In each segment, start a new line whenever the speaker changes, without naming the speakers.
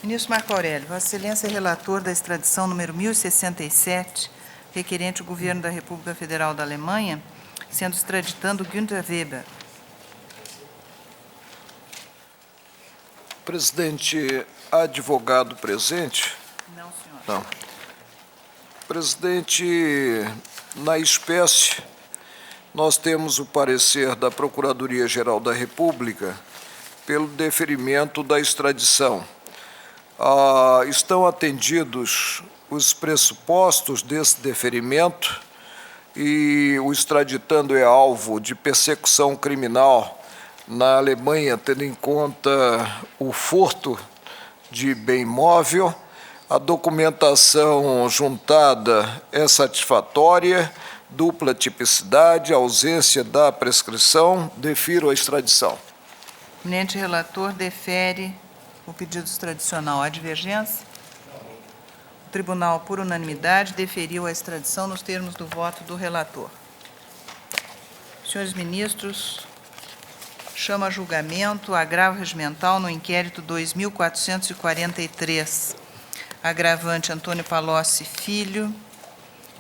Ministro Marco Aurélio, Vossa Excelência é relator da extradição número 1067, requerente o Governo da República Federal da Alemanha, sendo extraditando Günther Weber.
Presidente, advogado presente?
Não, senhor.
Não. Presidente, na espécie, nós temos o parecer da Procuradoria-Geral da República pelo deferimento da extradição. Estão atendidos os pressupostos desse deferimento e o extraditando é alvo de persecução criminal na Alemanha, tendo em conta o furto de bem móvel. A documentação juntada é satisfatória, dupla tipicidade, ausência da prescrição. Defiro a extradição.
Eminente relator, defere o pedido extradicional. Há divergência? O tribunal, por unanimidade, deferiu a extradição nos termos do voto do relator. Senhores ministros, chama a julgamento agravo regimental no inquérito 2443. Agravante Antônio Palocci Filho,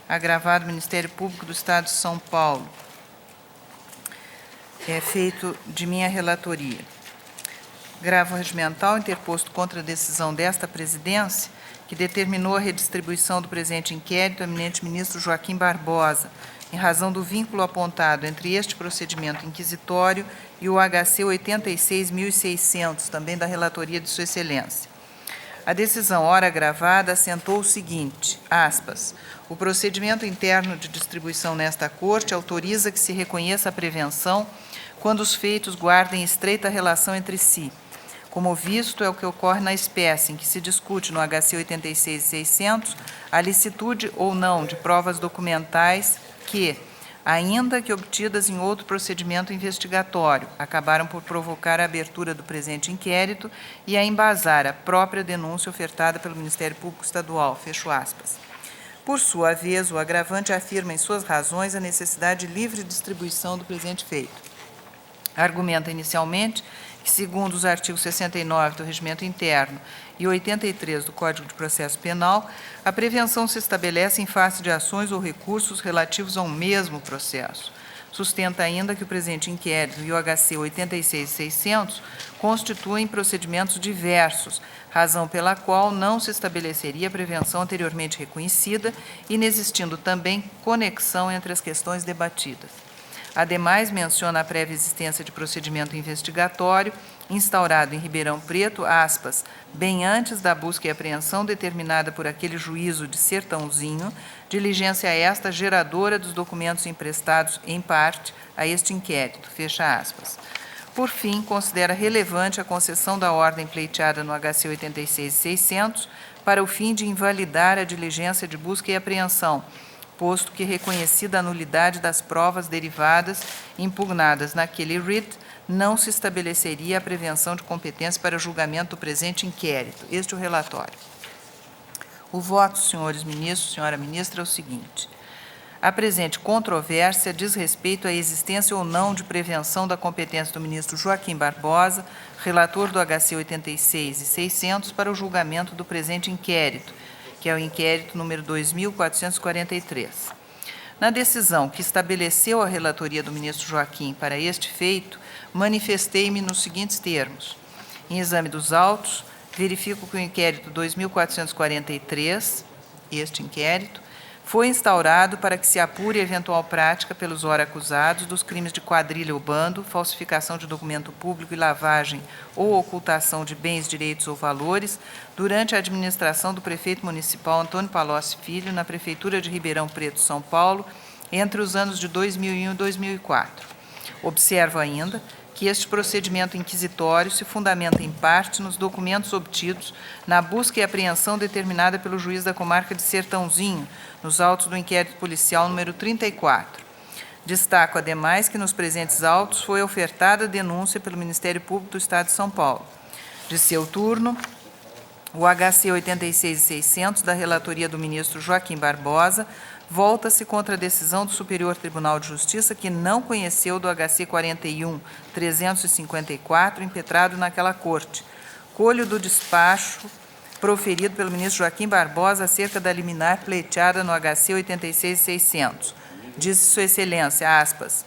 agravado Ministério Público do Estado de São Paulo. É feito de minha relatoria. Agravo regimental interposto contra a decisão desta presidência, que determinou a redistribuição do presente inquérito ao eminente ministro Joaquim Barbosa, em razão do vínculo apontado entre este procedimento inquisitório e o HC 86.600, também da relatoria de Sua Excelência. A decisão, ora gravada, assentou o seguinte, aspas, o procedimento interno de distribuição nesta Corte autoriza que se reconheça a prevenção quando os feitos guardem estreita relação entre si. Como visto, é o que ocorre na espécie, em que se discute no HC 86.600 a licitude ou não de provas documentais que, ainda que obtidas em outro procedimento investigatório, acabaram por provocar a abertura do presente inquérito e a embasar a própria denúncia ofertada pelo Ministério Público Estadual, fecho aspas. Por sua vez, o agravante afirma em suas razões a necessidade de livre distribuição do presente feito. Argumenta inicialmente que, segundo os artigos 69 do Regimento Interno e 83 do Código de Processo Penal, a prevenção se estabelece em face de ações ou recursos relativos a um mesmo processo. Sustenta ainda que o presente inquérito e o HC 86.600 constituem procedimentos diversos, razão pela qual não se estabeleceria a prevenção anteriormente reconhecida, inexistindo também conexão entre as questões debatidas. Ademais, menciona a prévia existência de procedimento investigatório instaurado em Ribeirão Preto, aspas, bem antes da busca e apreensão determinada por aquele juízo de Sertãozinho, diligência esta geradora dos documentos emprestados, em parte, a este inquérito, fecha aspas. Por fim, considera relevante a concessão da ordem pleiteada no HC 86.600 para o fim de invalidar a diligência de busca e apreensão, posto que, reconhecida a nulidade das provas derivadas impugnadas naquele writ, não se estabeleceria a prevenção de competência para julgamento do presente inquérito. Este é o relatório. O voto, senhores ministros, senhora ministra, é o seguinte. A presente controvérsia diz respeito à existência ou não de prevenção da competência do ministro Joaquim Barbosa, relator do HC 86.600, para o julgamento do presente inquérito, que é o inquérito número 2443. Na decisão que estabeleceu a relatoria do ministro Joaquim para este feito, manifestei-me nos seguintes termos. Em exame dos autos, verifico que o inquérito 2443, este inquérito, foi instaurado para que se apure a eventual prática pelos ora acusados dos crimes de quadrilha ou bando, falsificação de documento público e lavagem ou ocultação de bens, direitos ou valores durante a administração do prefeito municipal Antônio Palocci Filho na Prefeitura de Ribeirão Preto, São Paulo, entre os anos de 2001 e 2004. Observo ainda que este procedimento inquisitório se fundamenta em parte nos documentos obtidos na busca e apreensão determinada pelo juiz da comarca de Sertãozinho, nos autos do inquérito policial número 34. Destaco, ademais, que nos presentes autos foi ofertada denúncia pelo Ministério Público do Estado de São Paulo. De seu turno, o HC 86.600 da relatoria do ministro Joaquim Barbosa volta-se contra a decisão do Superior Tribunal de Justiça, que não conheceu do HC 41.354, impetrado naquela Corte. Colho do despacho proferido pelo ministro Joaquim Barbosa acerca da liminar pleiteada no HC 86.600. Disse Sua Excelência, aspas,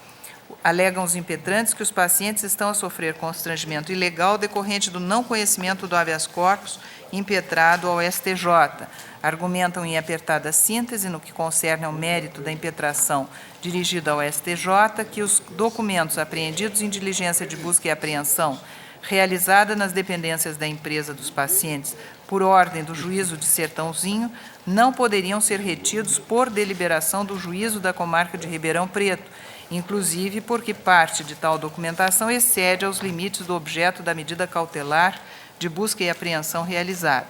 alegam os impetrantes que os pacientes estão a sofrer constrangimento ilegal decorrente do não conhecimento do habeas corpus impetrado ao STJ. Argumentam em apertada síntese, no que concerne ao mérito da impetração dirigida ao STJ, que os documentos apreendidos em diligência de busca e apreensão realizada nas dependências da empresa dos pacientes por ordem do juízo de Sertãozinho não poderiam ser retidos por deliberação do juízo da comarca de Ribeirão Preto, inclusive porque parte de tal documentação excede aos limites do objeto da medida cautelar de busca e apreensão realizada.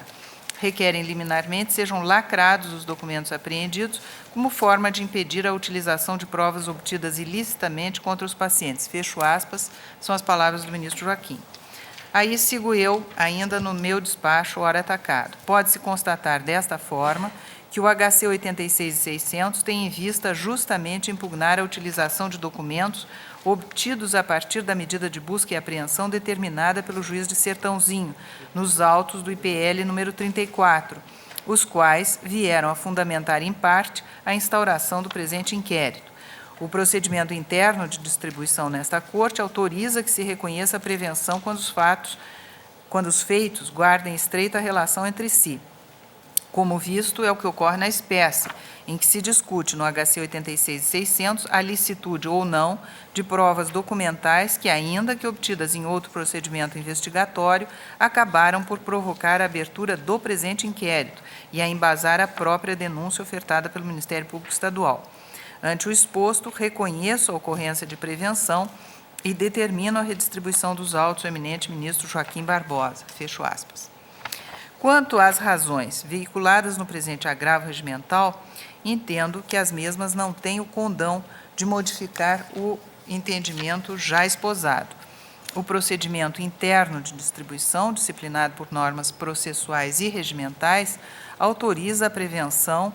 Requerem liminarmente sejam lacrados os documentos apreendidos como forma de impedir a utilização de provas obtidas ilicitamente contra os pacientes. Fecho aspas, são as palavras do ministro Joaquim. Aí sigo eu, ainda no meu despacho, ora atacado. Pode-se constatar desta forma que o HC 86.600 tem em vista justamente impugnar a utilização de documentos obtidos a partir da medida de busca e apreensão determinada pelo juiz de Sertãozinho, nos autos do IPL número 34, os quais vieram a fundamentar, em parte, a instauração do presente inquérito. O procedimento interno de distribuição nesta Corte autoriza que se reconheça a prevenção quando os feitos guardem estreita relação entre si. Como visto, é o que ocorre na espécie, em que se discute no HC 86.600 a licitude ou não de provas documentais que, ainda que obtidas em outro procedimento investigatório, acabaram por provocar a abertura do presente inquérito e a embasar a própria denúncia ofertada pelo Ministério Público Estadual. Ante o exposto, reconheço a ocorrência de prevenção e determino a redistribuição dos autos ao eminente ministro Joaquim Barbosa. Fecho aspas. Quanto às razões veiculadas no presente agravo regimental, entendo que as mesmas não têm o condão de modificar o entendimento já esposado. O procedimento interno de distribuição, disciplinado por normas processuais e regimentais, autoriza a prevenção,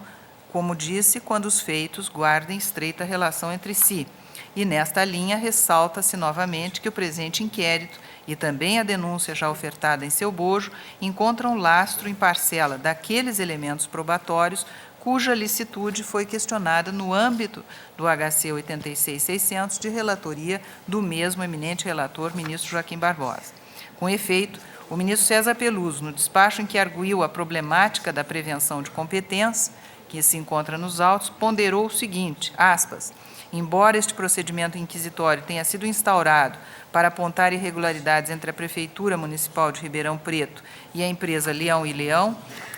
como disse, quando os feitos guardem estreita relação entre si. E, nesta linha, ressalta-se novamente que o presente inquérito e também a denúncia já ofertada em seu bojo encontram lastro em parcela daqueles elementos probatórios cuja licitude foi questionada no âmbito do HC 86.600 de relatoria do mesmo eminente relator, ministro Joaquim Barbosa. Com efeito, o ministro César Peluso, no despacho em que arguiu a problemática da prevenção de competência, que se encontra nos autos, ponderou o seguinte, aspas, embora este procedimento inquisitório tenha sido instaurado para apontar irregularidades entre a Prefeitura Municipal de Ribeirão Preto e a empresa Leão e Leão,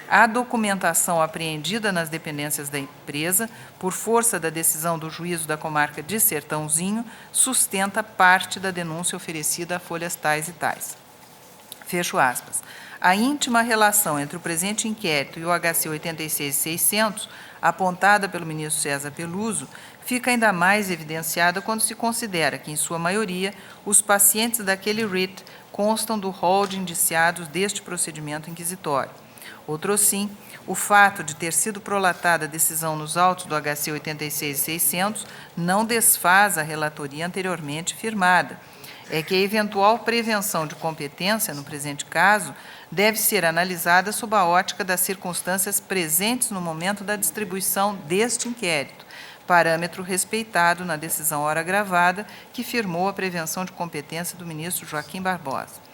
a documentação apreendida nas dependências da empresa, por força da decisão do juízo da comarca de Sertãozinho, sustenta parte da denúncia oferecida a folhas tais e tais. Fecho aspas. A íntima relação entre o presente inquérito e o HC 86.600, apontada pelo ministro César Peluso, fica ainda mais evidenciada quando se considera que, em sua maioria, os pacientes daquele RIT constam do rol de indiciados deste procedimento inquisitório. Outro sim, o fato de ter sido prolatada a decisão nos autos do HC 86.600 não desfaz a relatoria anteriormente firmada. É que a eventual prevenção de competência, no presente caso, deve ser analisada sob a ótica das circunstâncias presentes no momento da distribuição deste inquérito, parâmetro respeitado na decisão ora gravada que firmou a prevenção de competência do ministro Joaquim Barbosa.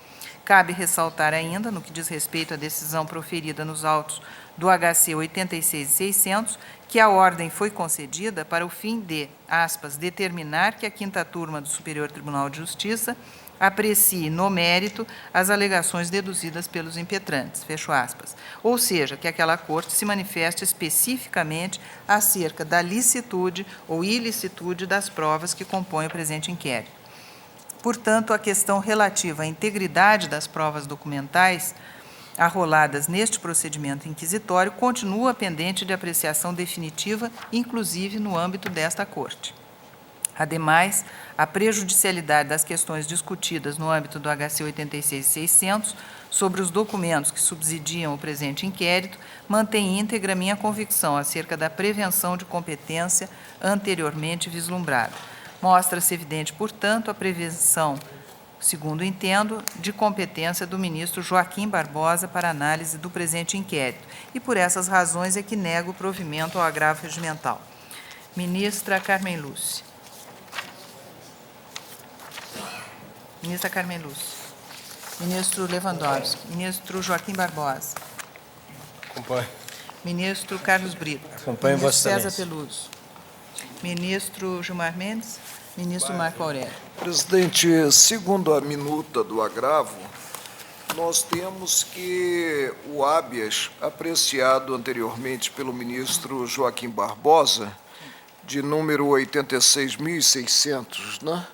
Cabe ressaltar ainda, no que diz respeito à decisão proferida nos autos do HC 86.600, que a ordem foi concedida para o fim de, aspas, determinar que a 5ª turma do Superior Tribunal de Justiça aprecie no mérito as alegações deduzidas pelos impetrantes, fecho aspas. Ou seja, que aquela corte se manifeste especificamente acerca da licitude ou ilicitude das provas que compõem o presente inquérito. Portanto, a questão relativa à integridade das provas documentais arroladas neste procedimento inquisitório continua pendente de apreciação definitiva, inclusive no âmbito desta Corte. Ademais, a prejudicialidade das questões discutidas no âmbito do HC 86.600 sobre os documentos que subsidiam o presente inquérito mantém íntegra minha convicção acerca da prevenção de competência anteriormente vislumbrada. Mostra-se evidente, portanto, a prevenção segundo entendo, de competência do ministro Joaquim Barbosa para análise do presente inquérito, e por essas razões é que nego o provimento ao agravo regimental. Ministra Carmen Lúcia. Ministra Carmen Lúcia. Ministro Lewandowski. Ministro Joaquim Barbosa.
Acompanho.
Ministro Carlos Brito.
Acompanho,
Ministro
Vossa
César
Excelência.
Peluso. Ministro Gilmar Mendes. Ministro Marco Aurélio.
Presidente, segundo a minuta do agravo, nós temos que o habeas apreciado anteriormente pelo ministro Joaquim Barbosa, de número 86.600, né?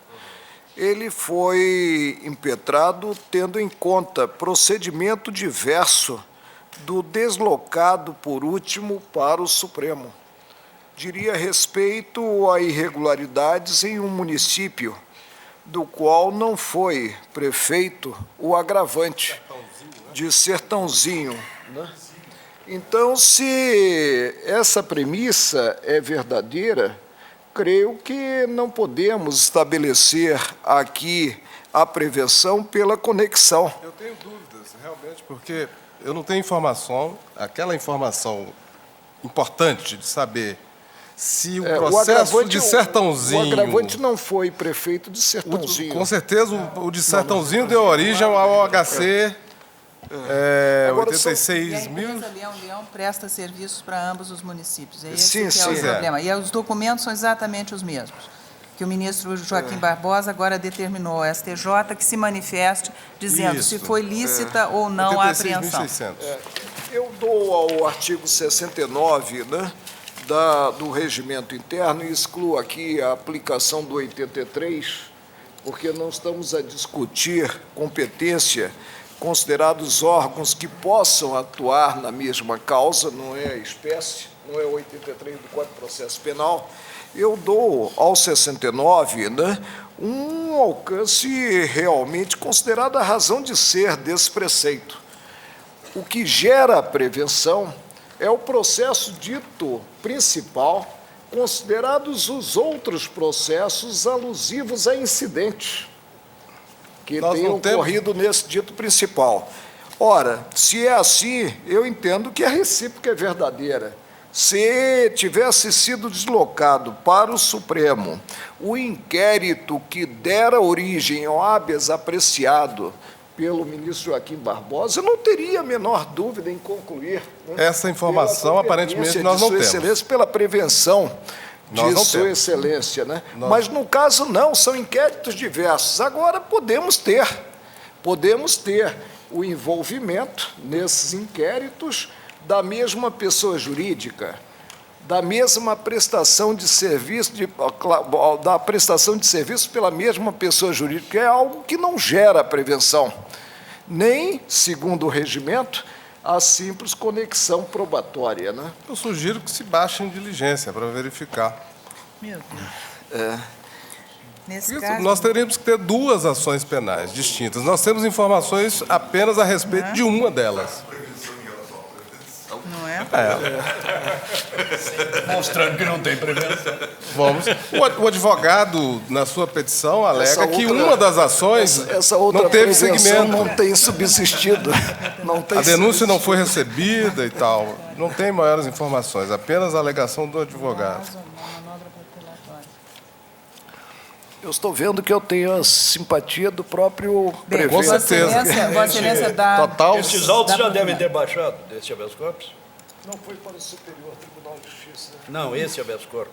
Ele foi impetrado tendo em conta procedimento diverso do deslocado por último para o Supremo. Diria respeito a irregularidades em um município do qual não foi prefeito o agravante de Sertãozinho, né? Então, se essa premissa é verdadeira, creio que não podemos estabelecer aqui a prevenção pela conexão.
Eu tenho dúvidas, realmente, porque eu não tenho informação, aquela informação importante de saber se o processo de Sertãozinho...
O agravante não foi prefeito de Sertãozinho.
Com certeza, o de Sertãozinho deu origem ao HC
Agora,
86
E a
mil...
empresa Leão presta serviços para ambos os municípios. É
Sim,
esse que é o
sim.
problema. E os documentos são exatamente os mesmos, que o ministro Joaquim Barbosa agora determinou ao STJ que se manifeste dizendo
Isso.
se foi lícita ou não a apreensão.
86.600.
Eu dou ao artigo 69, né, do regimento interno e excluo aqui a aplicação do 83, porque não estamos a discutir competência considerados órgãos que possam atuar na mesma causa, não é a espécie, não é o 83 do Código de Processo Penal. Eu dou ao 69, né, um alcance realmente considerado a razão de ser desse preceito. O que gera a prevenção é o processo dito principal, considerados os outros processos alusivos a incidentes que tenham ocorrido nesse dito principal. Ora, se é assim, eu entendo que a recíproca é verdadeira. Se tivesse sido deslocado para o Supremo o inquérito que dera origem ao habeas apreciado pelo ministro Joaquim Barbosa, eu não teria a menor dúvida em concluir, né,
Essa informação, aparentemente, nós não temos.
Excelência, pela prevenção
Nós
de
não
Sua
temos.
Excelência, né? Mas, no caso, não, são inquéritos diversos. Agora, podemos ter o envolvimento nesses inquéritos da mesma pessoa jurídica, da mesma prestação de serviço, da prestação de serviço pela mesma pessoa jurídica, que é algo que não gera prevenção, nem, segundo o regimento, a simples conexão probatória, né?
Eu sugiro que se baixe em diligência para verificar.
Meu Deus. Nesse
Porque
caso,
nós teríamos que ter duas ações penais distintas. Nós temos informações apenas a respeito de uma delas.
não é?
Mostrando que não tem prevenção.
Vamos. O advogado, na sua petição, alega
Essa
que
outra-
uma das ações
Essa outra
não teve
prevenção
segmento.
não tem subsistido. Não tem
A denúncia não
subsistido.
foi recebida e tal. Não tem maiores informações, apenas a alegação do advogado.
Eu estou vendo que eu tenho a simpatia do próprio
Bem,
prefeito.
Com certeza.
Vossa Excelência dá...
Total.
Esses autos
Dá
já
pra
devem
ver.
ter baixado desse habeas corpus?
Não foi para o Superior Tribunal de Justiça.
Não, esse habeas corpus.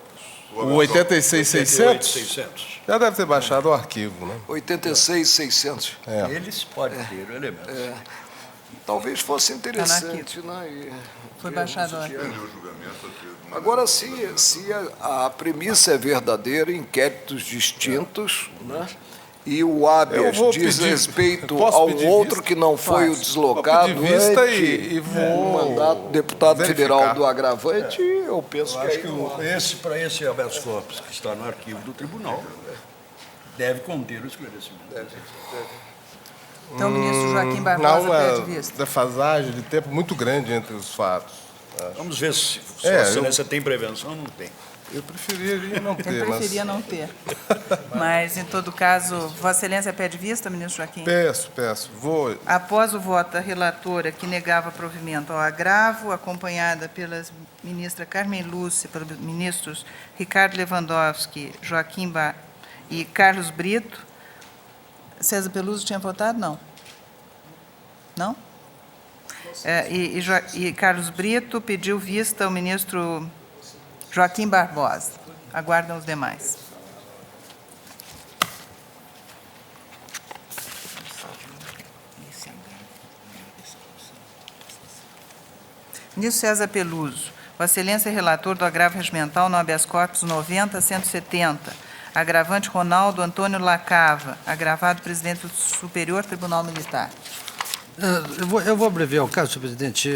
O 86.600
600.
já deve ter baixado o arquivo, né?
86.600.
É.
Eles podem ter elementos.
Talvez fosse
Tá
interessante, né?
Foi baixado lá.
Agora, se a premissa é verdadeira, inquéritos distintos, né? E o
Eu
habeas
vou
diz
pedir-
respeito
posso
ao
pedir
outro
vista?
que não foi o
Pode.
deslocado
Vou pedir vista
ante
e vou
o mandato do deputado
verificar.
federal do agravante, eu penso
Eu
que
acho
aí
que
não há.
para esse habeas corpus que está no arquivo do tribunal, deve conter o esclarecimento.
Então, o ministro Joaquim
Há
Barbosa
uma
pede vista.
defasagem de tempo muito grande entre os fatos.
Vamos ver se
É,
Vossa Excelência tem prevenção ou não tem.
Eu preferiria não ter,
Ele preferia não ter. Mas, em todo caso, Vossa Excelência pede vista, ministro Joaquim?
Peço. Vou.
Após o voto da relatora, que negava provimento ao agravo, acompanhada pela ministra Carmen Lúcia, pelos ministros Ricardo Lewandowski, e Carlos Brito. César Peluso tinha votado? Não. Não? E Carlos Brito pediu vista ao ministro Joaquim Barbosa. Aguardam os demais. Ministro César Peluso, Vossa Excelência é relator do agravo regimental no habeas corpus 90-170, agravante Ronaldo Antônio Lacava, agravado presidente do Superior Tribunal Militar.
Eu vou abreviar o caso, senhor presidente.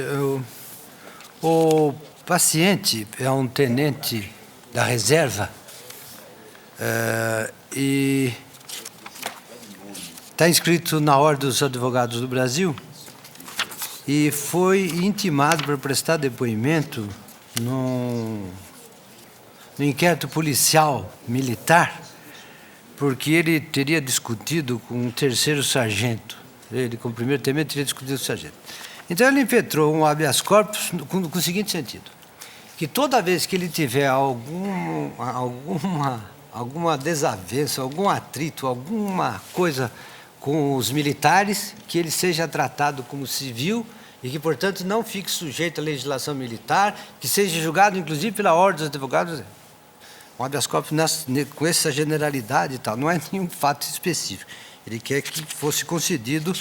O paciente é um tenente da reserva e está inscrito na Ordem dos Advogados do Brasil e foi intimado para prestar depoimento no inquérito policial militar, porque ele teria discutido com um terceiro sargento. Ele, como primeiro tenente, teria discutido com o sargento. Então, ele impetrou um habeas corpus com o seguinte sentido: que toda vez que ele tiver alguma desavença, algum atrito, alguma coisa com os militares, que ele seja tratado como civil e que, portanto, não fique sujeito à legislação militar, que seja julgado, inclusive, pela Ordem dos Advogados. Um habeas corpus com essa generalidade e tal, não é nenhum fato específico. Ele quer que fosse concedido,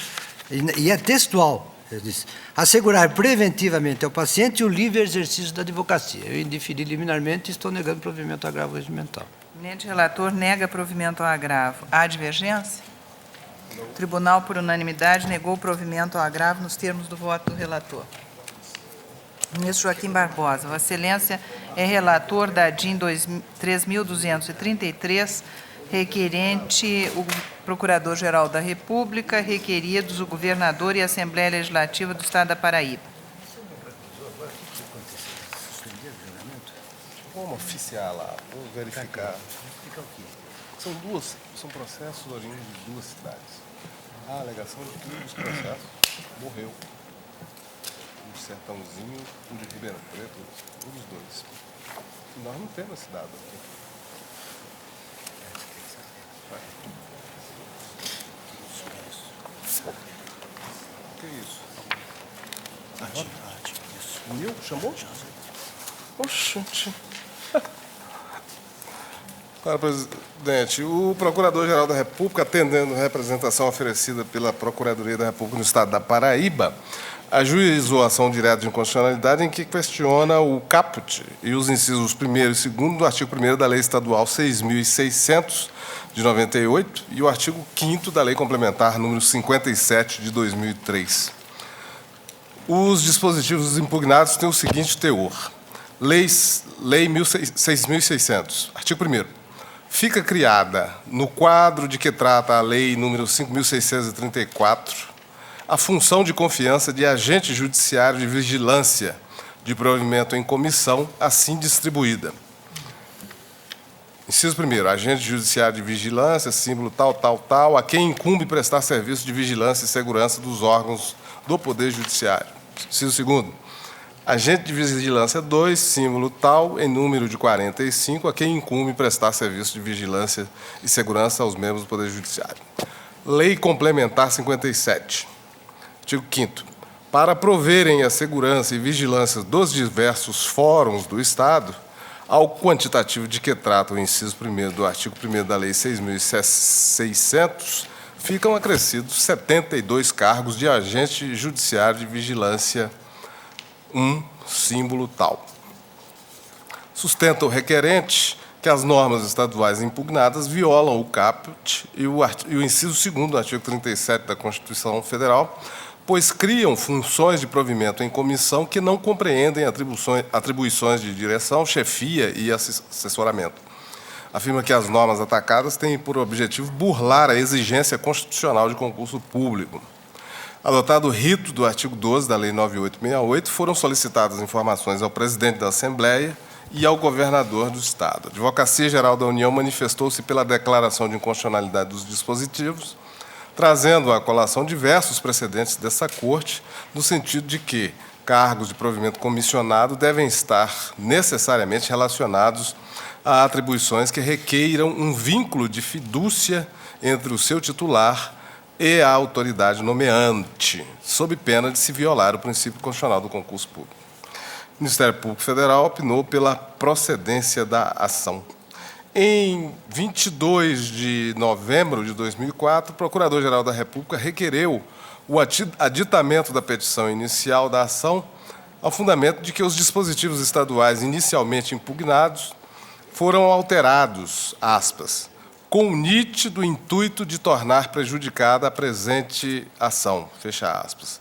e é textual, ele diz, assegurar preventivamente ao paciente o livre exercício da advocacia. Eu indiferi liminarmente e estou negando provimento ao agravo regimental.
O eminente relator nega provimento ao agravo. Há divergência? O tribunal, por unanimidade, negou o provimento ao agravo nos termos do voto do relator. Ministro Joaquim Barbosa, Vossa Excelência é relator da DIN 3.233, requerente o Procurador-Geral da República, requeridos o Governador e a Assembleia Legislativa do Estado da Paraíba.
Vamos oficiar lá, vamos verificar. São processos oriundos de duas cidades. A alegação de que um dos processos morreu. Um Sertãozinho, um de Ribeirão Preto, um dos dois. E nós não temos esse dado aqui. O que é isso? O meu? Chamou? Oxente. Senhora presidente, o Procurador-Geral da República, atendendo a representação oferecida pela Procuradoria da República no Estado da Paraíba, ajuizou a ação direta de inconstitucionalidade em que questiona o caput e os incisos 1º e 2º do artigo 1º da Lei Estadual 6.600, de 98, e o artigo 5º da Lei Complementar número 57, de 2003. Os dispositivos impugnados têm o seguinte teor. Lei 6.600, artigo 1º. Fica criada, no quadro de que trata a Lei número 5.634, a função de confiança de agente judiciário de vigilância de provimento em comissão, assim distribuída. Inciso 1º, agente judiciário de vigilância, símbolo tal, a quem incumbe prestar serviço de vigilância e segurança dos órgãos do Poder Judiciário. Inciso 2º, agente de vigilância 2, símbolo tal, em número de 45, a quem incumbe prestar serviço de vigilância e segurança aos membros do Poder Judiciário. Lei Complementar 57. Artigo 5º. Para proverem a segurança e vigilância dos diversos fóruns do Estado, ao quantitativo de que trata o inciso 1º do artigo 1º da Lei 6.600, ficam acrescidos 72 cargos de agente judiciário de vigilância, símbolo tal. Sustenta o requerente que as normas estaduais impugnadas violam o caput e o inciso 2º do artigo 37 da Constituição Federal, pois criam funções de provimento em comissão que não compreendem atribuições de direção, chefia e assessoramento. Afirma que as normas atacadas têm por objetivo burlar a exigência constitucional de concurso público. Adotado o rito do artigo 12 da Lei 9868, foram solicitadas informações ao presidente da Assembleia e ao governador do Estado. A Advocacia Geral da União manifestou-se pela declaração de inconstitucionalidade dos dispositivos, trazendo à colação diversos precedentes dessa Corte, no sentido de que cargos de provimento comissionado devem estar necessariamente relacionados a atribuições que requeiram um vínculo de fidúcia entre o seu titular e a autoridade nomeante, sob pena de se violar o princípio constitucional do concurso público. O Ministério Público Federal opinou pela procedência da ação. Em 22 de novembro de 2004, o Procurador-Geral da República requereu o aditamento da petição inicial da ação ao fundamento de que os dispositivos estaduais inicialmente impugnados foram alterados, aspas, com o nítido intuito de tornar prejudicada a presente ação, fecha aspas.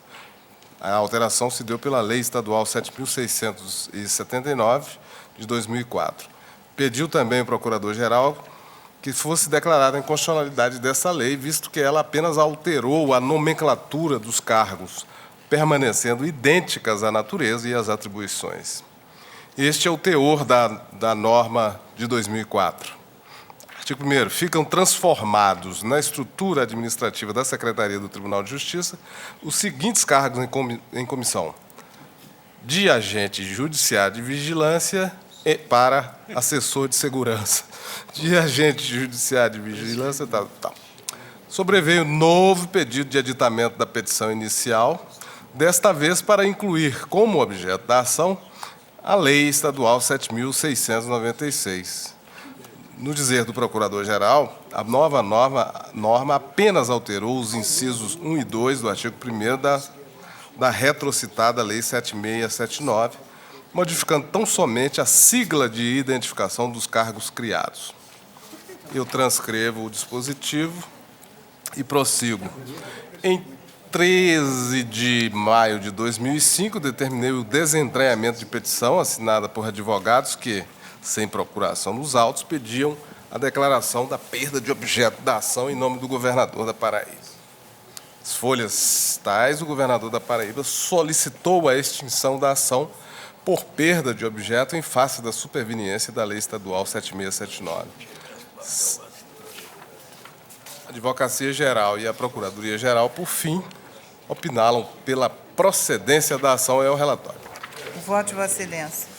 A alteração se deu pela Lei Estadual 7.679, de 2004. Pediu também o Procurador-Geral que fosse declarada a inconstitucionalidade dessa lei, visto que ela apenas alterou a nomenclatura dos cargos, permanecendo idênticas à natureza e às atribuições. Este é o teor da norma de 2004. Artigo 1º. Ficam transformados na estrutura administrativa da Secretaria do Tribunal de Justiça os seguintes cargos em comissão: de agente judiciário de vigilância para assessor de segurança. De agente judiciário de vigilância, tal. Sobreveio novo pedido de aditamento da petição inicial, desta vez para incluir como objeto da ação a Lei Estadual 7.696. No dizer do Procurador-Geral, a nova norma apenas alterou os incisos 1 e 2 do artigo 1º da retrocitada Lei 7679, modificando tão somente a sigla de identificação dos cargos criados. Eu transcrevo o dispositivo e prossigo. Em 13 de maio de 2005, determinei o desentranhamento de petição assinada por advogados que, sem procuração nos autos, pediam a declaração da perda de objeto da ação em nome do governador da Paraíba. As folhas tais, o governador da Paraíba solicitou a extinção da ação por perda de objeto em face da superveniência da Lei Estadual 7679. A Advocacia Geral e a Procuradoria-Geral, por fim, opinaram pela procedência da ação. É o relatório.
O voto de Vossa Excelência.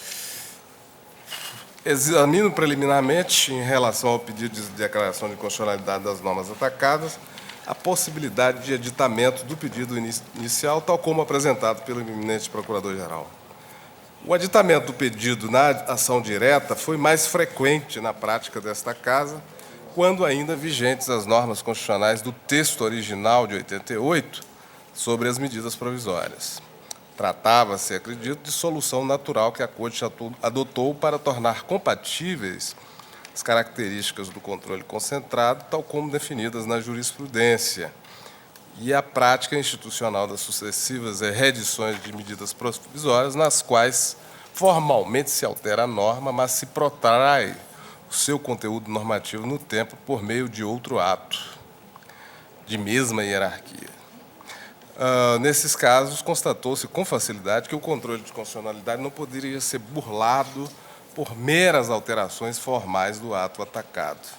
Examino preliminarmente, em relação ao pedido de declaração de constitucionalidade das normas atacadas, a possibilidade de aditamento do pedido inicial, tal como apresentado pelo eminente Procurador-Geral. O aditamento do pedido na ação direta foi mais frequente na prática desta Casa, quando ainda vigentes as normas constitucionais do texto original de 88 sobre as medidas provisórias. Tratava-se, acredito, de solução natural que a Corte adotou para tornar compatíveis as características do controle concentrado, tal como definidas na jurisprudência, e a prática institucional das sucessivas reedições de medidas provisórias, nas quais formalmente se altera a norma, mas se protrai o seu conteúdo normativo no tempo por meio de outro ato, de mesma hierarquia. Nesses casos, constatou-se com facilidade que o controle de constitucionalidade não poderia ser burlado por meras alterações formais do ato atacado.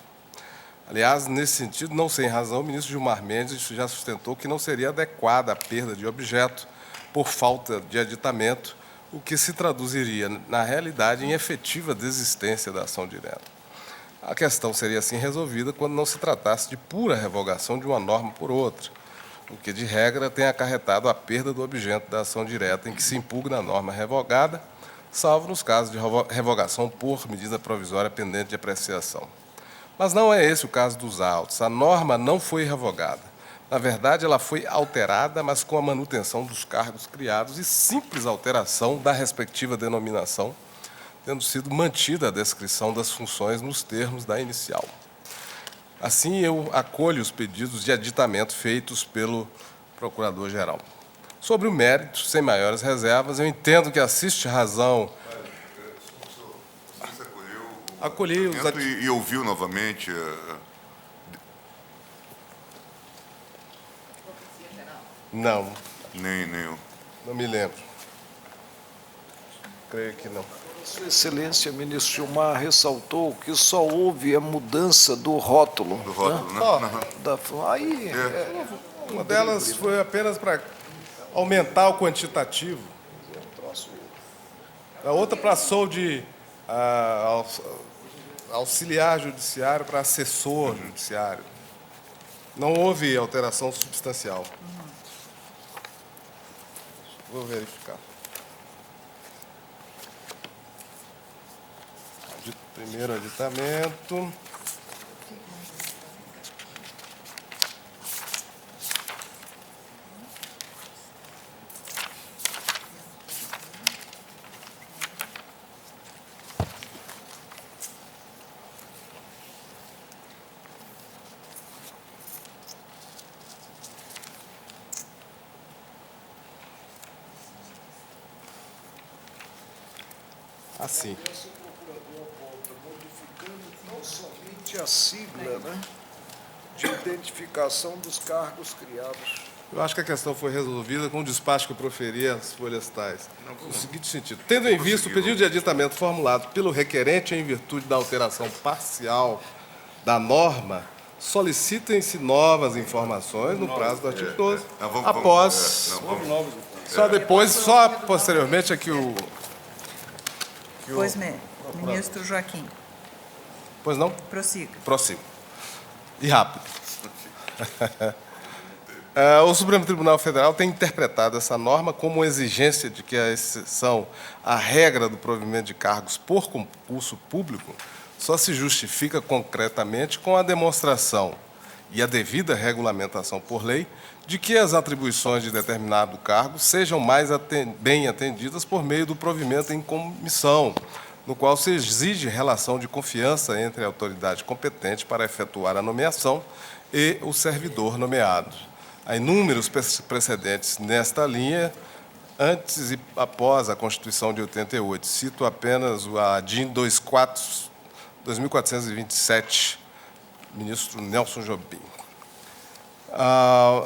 Aliás, nesse sentido, não sem razão, o ministro Gilmar Mendes já sustentou que não seria adequada a perda de objeto por falta de aditamento, o que se traduziria, na realidade, em efetiva desistência da ação direta. A questão seria assim resolvida quando não se tratasse de pura revogação de uma norma por outra, o que, de regra, tem acarretado a perda do objeto da ação direta em que se impugna a norma revogada, salvo nos casos de revogação por medida provisória pendente de apreciação. Mas não é esse o caso dos autos. A norma não foi revogada. Na verdade, ela foi alterada, mas com a manutenção dos cargos criados e simples alteração da respectiva denominação, tendo sido mantida a descrição das funções nos termos da inicial. Assim, eu acolho os pedidos de aditamento feitos pelo Procurador-Geral. Sobre o mérito, sem maiores reservas, eu entendo que assiste razão.
Você
Acolhi os
e ouviu novamente?
Não,
Nem eu.
não me lembro. Creio que não.
Sua Excelência, ministro Gilmar, ressaltou que só houve a mudança do rótulo.
Do rótulo, né?
Ó,
Aí,
uma delas foi apenas para aumentar o quantitativo. A outra passou de auxiliar judiciário para assessor judiciário. Não houve alteração substancial. Vou verificar. Primeiro aditamento. Assim.
não somente a sigla, né, de identificação dos cargos criados.
Eu acho que a questão foi resolvida com o despacho que eu proferi às folhas tais. No seguinte sentido: tendo em vista o pedido de aditamento formulado pelo requerente em virtude da alteração parcial da norma, solicitem-se novas informações no prazo do artigo 12. Após. Só posteriormente é que o.
Pois mesmo. Ministro Joaquim,
Pois não?
prossiga.
Prossigo. E rápido. O Supremo Tribunal Federal tem interpretado essa norma como exigência de que a exceção à regra do provimento de cargos por concurso público só se justifica concretamente com a demonstração e a devida regulamentação por lei de que as atribuições de determinado cargo sejam mais bem atendidas por meio do provimento em comissão, no qual se exige relação de confiança entre a autoridade competente para efetuar a nomeação e o servidor nomeado. Há inúmeros precedentes nesta linha, antes e após a Constituição de 88. Cito apenas a DIN 2427, ministro Nelson Jobim.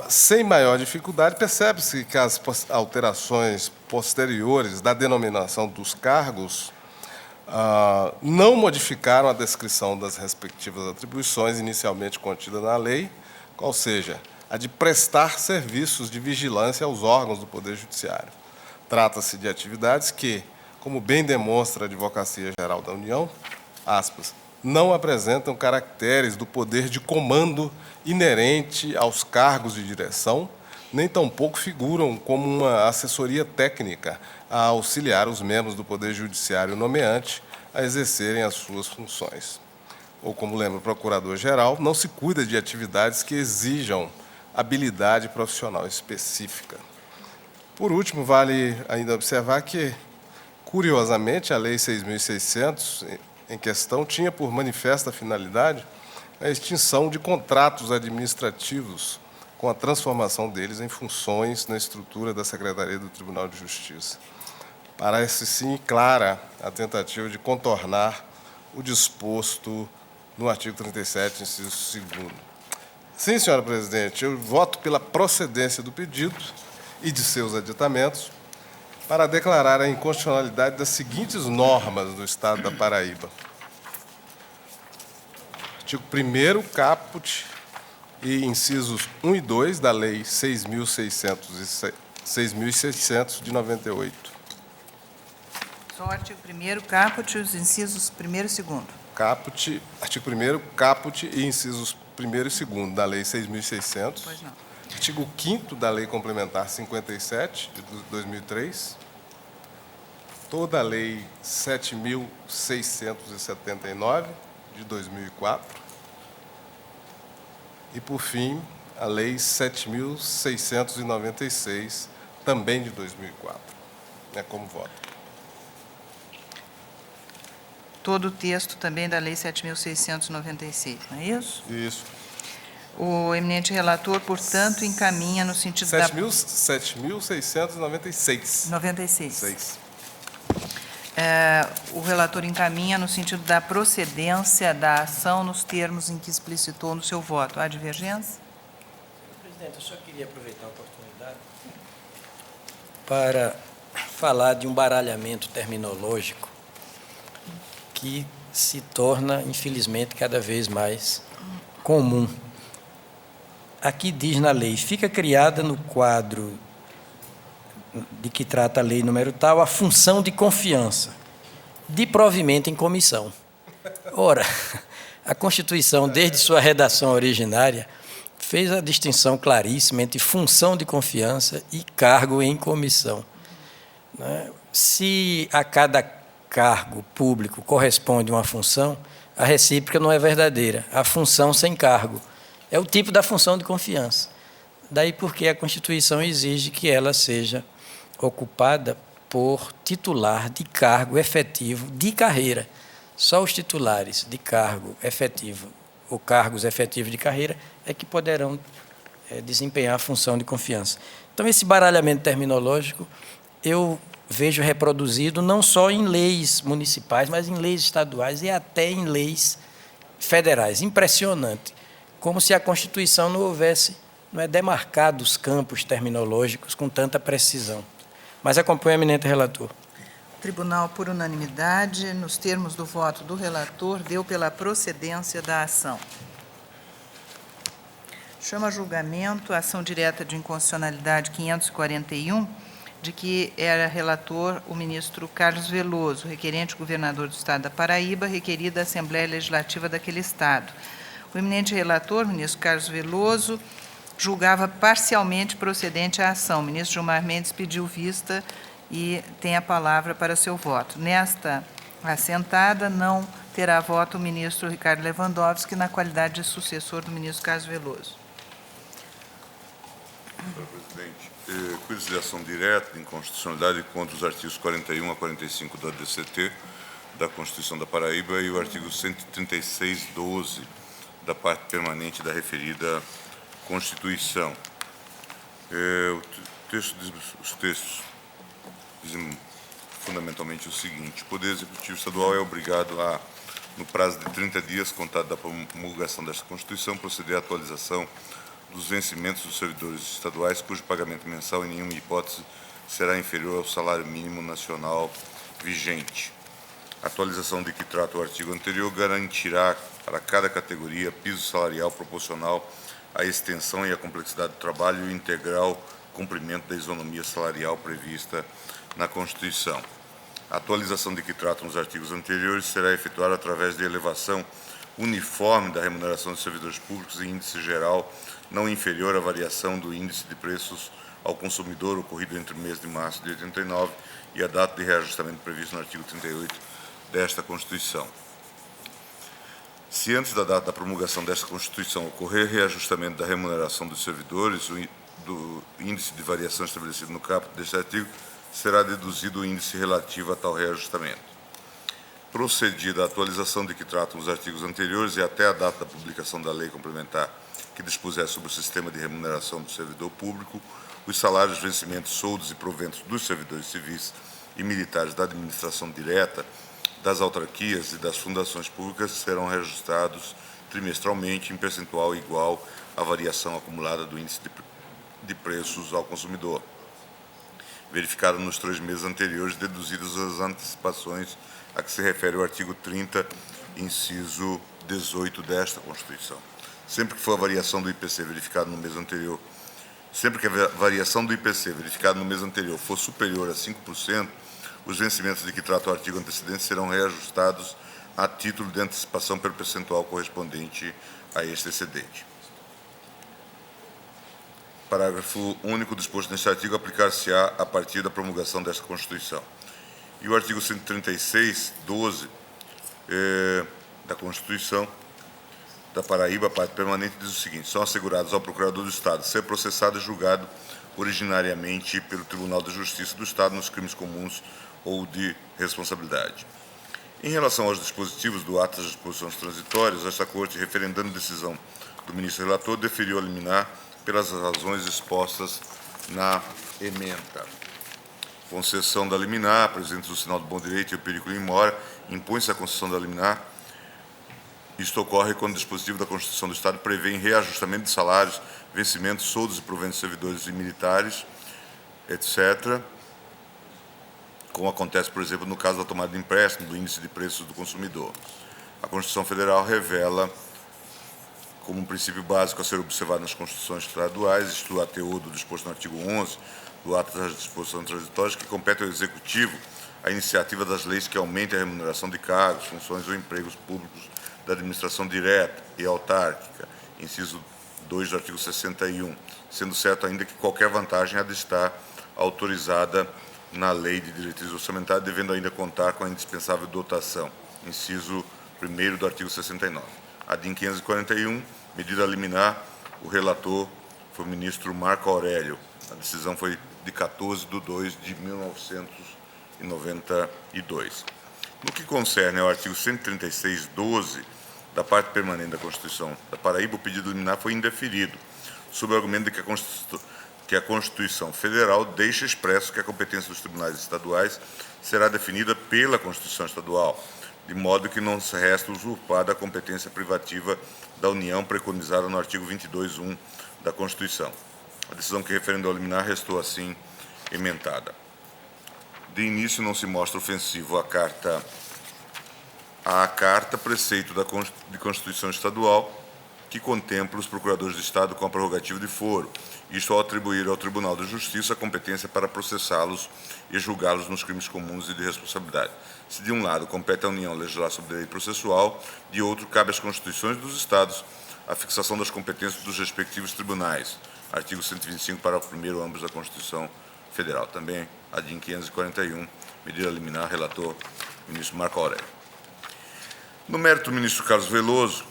Sem maior dificuldade, percebe-se que as alterações posteriores da denominação dos cargos não modificaram a descrição das respectivas atribuições inicialmente contida na lei, qual seja, a de prestar serviços de vigilância aos órgãos do Poder Judiciário. Trata-se de atividades que, como bem demonstra a Advocacia Geral da União, aspas, não apresentam caracteres do poder de comando inerente aos cargos de direção, nem tampouco figuram como uma assessoria técnica a auxiliar os membros do Poder Judiciário nomeante a exercerem as suas funções. Ou, como lembra o Procurador-Geral, não se cuida de atividades que exijam habilidade profissional específica. Por último, vale ainda observar que, curiosamente, a Lei 6.600, em questão, tinha por manifesta finalidade a extinção de contratos administrativos com a transformação deles em funções na estrutura da Secretaria do Tribunal de Justiça. Parece, sim, clara a tentativa de contornar o disposto no artigo 37, inciso 2º. Sim, senhora presidente, eu voto pela procedência do pedido e de seus aditamentos para declarar a inconstitucionalidade das seguintes normas do Estado da Paraíba. Artigo 1º, caput e incisos 1 e 2 da Lei 6.600 de 98.
Só o artigo 1º, caput, os incisos 1º e 2º.
Caput, artigo 1º, caput e incisos 1º e 2º da Lei 6.600.
Pois não.
Artigo 5º da Lei Complementar 57, de 2003. Toda a Lei 7.679, de 2004. E, por fim, a Lei 7.696, também de 2004. É como voto.
Todo o texto também da Lei 7.696, não é isso?
Isso.
O eminente relator, portanto, encaminha no sentido da...
7.696.
96.
6.
O relator encaminha no sentido da procedência da ação nos termos em que explicitou no seu voto. Há divergência?
Presidente, eu só queria aproveitar a oportunidade para falar de um baralhamento terminológico que se torna, infelizmente, cada vez mais comum. Aqui diz na lei, fica criada no quadro de que trata a lei número tal, a função de confiança, de provimento em comissão. Ora, a Constituição, desde sua redação originária, fez a distinção claríssima entre função de confiança e cargo em comissão. Se a cada cargo público corresponde uma função, a recíproca não é verdadeira. A função sem cargo é o tipo da função de confiança. Daí porque a Constituição exige que ela seja ocupada por titular de cargo efetivo de carreira. Só os titulares de cargo efetivo ou cargos efetivos de carreira é que poderão desempenhar a função de confiança. Então, esse baralhamento terminológico eu vejo reproduzido não só em leis municipais, mas em leis estaduais e até em leis federais. Impressionante. Como se a Constituição não houvesse demarcado os campos terminológicos com tanta precisão. Mas acompanho o eminente relator.
O tribunal, por unanimidade, nos termos do voto do relator, deu pela procedência da ação. Chama a julgamento a ação direta de inconstitucionalidade 541, de que era relator o ministro Carlos Veloso, requerente governador do Estado da Paraíba, requerido da Assembleia Legislativa daquele Estado. O eminente relator, o ministro Carlos Veloso, julgava parcialmente procedente a ação. O ministro Gilmar Mendes pediu vista e tem a palavra para seu voto. Nesta assentada, não terá voto o ministro Ricardo Lewandowski, na qualidade de sucessor do ministro Carlos Veloso.
Senhor presidente, juízo de ação direta de inconstitucionalidade contra os artigos 41 a 45 do ADCT da Constituição da Paraíba e o artigo 136(12) da parte permanente da referida Constituição. Os textos dizem fundamentalmente o seguinte: o Poder Executivo Estadual é obrigado a, no prazo de 30 dias, contado da promulgação desta Constituição, proceder à atualização dos vencimentos dos servidores estaduais, cujo pagamento mensal, em nenhuma hipótese, será inferior ao salário mínimo nacional vigente. A atualização de que trata o artigo anterior garantirá para cada categoria piso salarial proporcional à extensão e à complexidade do trabalho e o integral cumprimento da isonomia salarial prevista na Constituição. A atualização de que tratam os artigos anteriores será efetuada através de elevação uniforme da remuneração dos servidores públicos em índice geral não inferior à variação do índice de preços ao consumidor ocorrido entre o mês de março de 89 e a data de reajustamento previsto no artigo 38 desta Constituição. Se antes da data da promulgação desta Constituição ocorrer reajustamento da remuneração dos servidores, do índice de variação estabelecido no caput deste artigo, será deduzido o índice relativo a tal reajustamento. Procedida a atualização de que tratam os artigos anteriores e até a data da publicação da lei complementar que dispuser sobre o sistema de remuneração do servidor público, os salários, vencimentos, soldos e proventos dos servidores civis e militares da administração direta, das autarquias e das fundações públicas serão reajustados trimestralmente em percentual igual à variação acumulada do índice de preços ao consumidor, verificada nos 3 meses anteriores, deduzidas as antecipações a que se refere o artigo 30, inciso 18 desta Constituição. Sempre que for a variação do IPC verificada no mês anterior, sempre que a variação do IPC verificada no mês anterior for superior a 5%, os vencimentos de que trata o artigo antecedente serão reajustados a título de antecipação pelo percentual correspondente a este excedente. Parágrafo único disposto neste artigo aplicar-se-á a partir da promulgação desta Constituição. E o artigo 136(12) da Constituição da Paraíba, parte permanente, diz o seguinte: são assegurados ao Procurador do Estado ser processado e julgado originariamente pelo Tribunal de Justiça do Estado nos crimes comuns ou de responsabilidade. Em relação aos dispositivos do ato das disposições transitórias, esta Corte, referendando decisão do ministro relator, deferiu a liminar pelas razões expostas na ementa. Concessão da liminar, presentes o sinal do bom direito e o perigo em mora, impõe-se a concessão da liminar. Isto ocorre quando o dispositivo da Constituição do Estado prevê em reajustamento de salários, vencimentos, soldos e proventos de servidores e militares, etc., como acontece, por exemplo, no caso da tomada de empréstimo do índice de preços do consumidor. A Constituição Federal revela como um princípio básico a ser observado nas Constituições estaduais, isto a teor do disposto no artigo 11 do ato das disposições transitórias, que compete ao Executivo a iniciativa das leis que aumentem a remuneração de cargos, funções ou empregos públicos da administração direta e autárquica, inciso 2 do artigo 61, sendo certo ainda que qualquer vantagem há de estar autorizada na lei de diretriz orçamentária, devendo ainda contar com a indispensável dotação, inciso 1º do artigo 69. A DIN 541, medida liminar, o relator foi o ministro Marco Aurélio. A decisão foi de 14 de 2 de 1992. No que concerne ao artigo 136.12 da parte permanente da Constituição da Paraíba, o pedido liminar foi indeferido, sob o argumento de que a Constituição Federal deixa expresso que a competência dos tribunais estaduais será definida pela Constituição Estadual, de modo que não se resta usurpada a competência privativa da União preconizada no artigo 22.1 da Constituição. A decisão que referendou a liminar restou assim emendada. De início, não se mostra ofensivo à carta preceito de Constituição Estadual, que contempla os procuradores de Estado com a prerrogativa de foro, isto ao atribuir ao Tribunal de Justiça a competência para processá-los e julgá-los nos crimes comuns e de responsabilidade. Se, de um lado, compete à União legislar sobre direito processual, de outro, cabe às Constituições dos Estados a fixação das competências dos respectivos tribunais. Artigo 125, parágrafo 1º, ambos da Constituição Federal. Também a DIN 541, medida liminar, relator, ministro Marco Aurélio. No mérito, o ministro Carlos Veloso,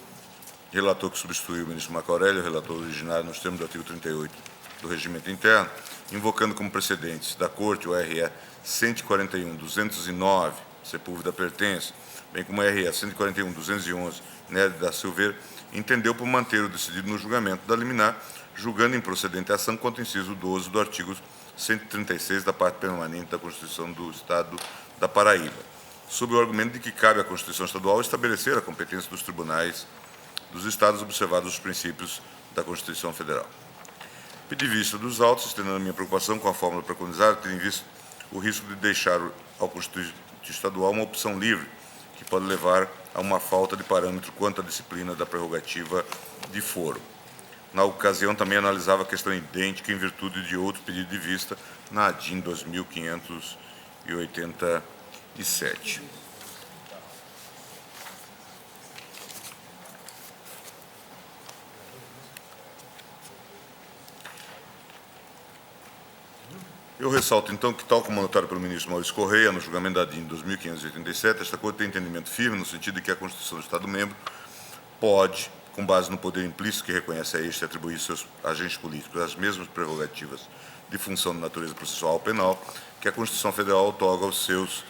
relator que substituiu o ministro Marco Aurélio, relator originário nos termos do artigo 38 do Regimento Interno, invocando como precedentes da Corte o RE 141.209, Sepúlveda pertence, bem como o RE 141.211, Nery da Silveira, entendeu por manter o decidido no julgamento da liminar, julgando improcedente a ação quanto ao inciso 12 do artigo 136 da parte permanente da Constituição do Estado da Paraíba, sob o argumento de que cabe à Constituição Estadual estabelecer a competência dos tribunais dos Estados, observados os princípios da Constituição Federal. Pedi vista dos autos, estendendo a minha preocupação com a fórmula preconizada, tendo em vista o risco de deixar ao Constituinte Estadual uma opção livre, que pode levar a uma falta de parâmetro quanto à disciplina da prerrogativa de foro. Na ocasião, também analisava a questão idêntica em virtude de outro pedido de vista na ADIM 2587. Eu ressalto, então, que, tal como anotado pelo ministro Maurício Correia, no julgamento da DIN 2587, esta Corte tem entendimento firme no sentido de que a Constituição do Estado-membro pode, com base no poder implícito que reconhece a este, atribuir seus agentes políticos as mesmas prerrogativas de função de natureza processual ou penal que a Constituição Federal outorga aos seus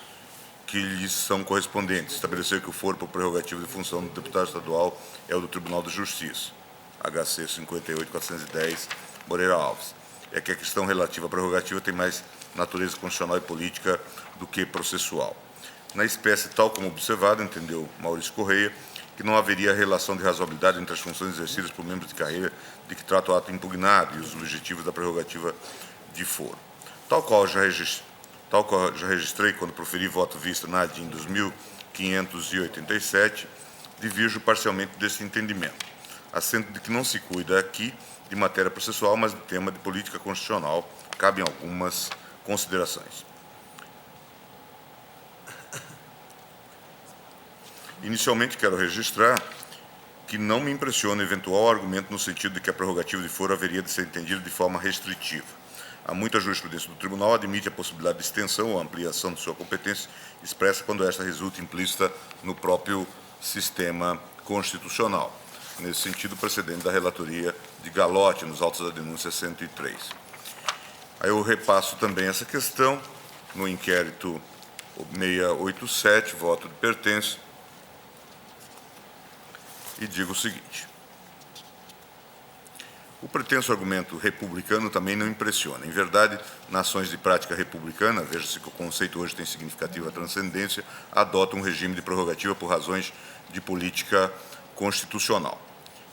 que lhes são correspondentes, estabelecer que o foro por prerrogativa de função do deputado estadual é o do Tribunal de Justiça, HC 58.410, Moreira Alves. É que a questão relativa à prerrogativa tem mais natureza constitucional e política do que processual. Na espécie, tal como observado, entendeu Maurício Correia, que não haveria relação de razoabilidade entre as funções exercidas por membros de carreira de que trata o ato impugnado e os objetivos da prerrogativa de foro. Tal qual já registrei quando proferi voto vista na ADIM 2587, divirjo parcialmente desse entendimento, assento de que não se cuida aqui de matéria processual, mas de tema de política constitucional, cabem algumas considerações. Inicialmente, quero registrar que não me impressiona eventual argumento no sentido de que a prerrogativa de foro haveria de ser entendida de forma restritiva. Há muita jurisprudência do Tribunal admite a possibilidade de extensão ou ampliação de sua competência expressa quando esta resulta implícita no próprio sistema constitucional. Nesse sentido, precedente da relatoria de Galotti, nos autos da denúncia 103. Aí eu repasso também essa questão no inquérito 687, voto de pertença, e digo o seguinte. O pretenso argumento republicano também não impressiona. Em verdade, nações de prática republicana, veja-se que o conceito hoje tem significativa transcendência, adotam um regime de prerrogativa por razões de política constitucional.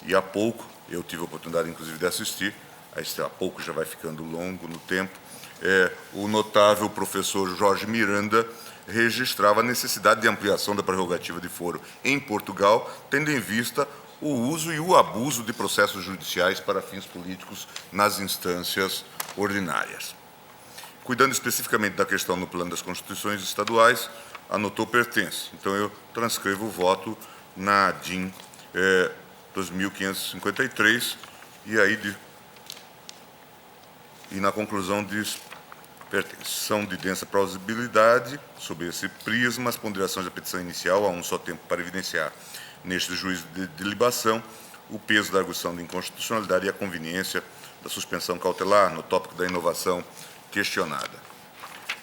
E há pouco, eu tive a oportunidade, inclusive, de assistir, há pouco já vai ficando longo no tempo, o notável professor Jorge Miranda registrava a necessidade de ampliação da prerrogativa de foro em Portugal, tendo em vista o uso e o abuso de processos judiciais para fins políticos nas instâncias ordinárias. Cuidando especificamente da questão no plano das constituições estaduais, anotou pertence. Então, eu transcrevo o voto na DIN 2553 e aí na conclusão diz pertence. São de densa plausibilidade, sob esse prisma, as ponderações da petição inicial a um só tempo para evidenciar neste juízo de delibação o peso da arguição de inconstitucionalidade e a conveniência da suspensão cautelar no tópico da inovação questionada.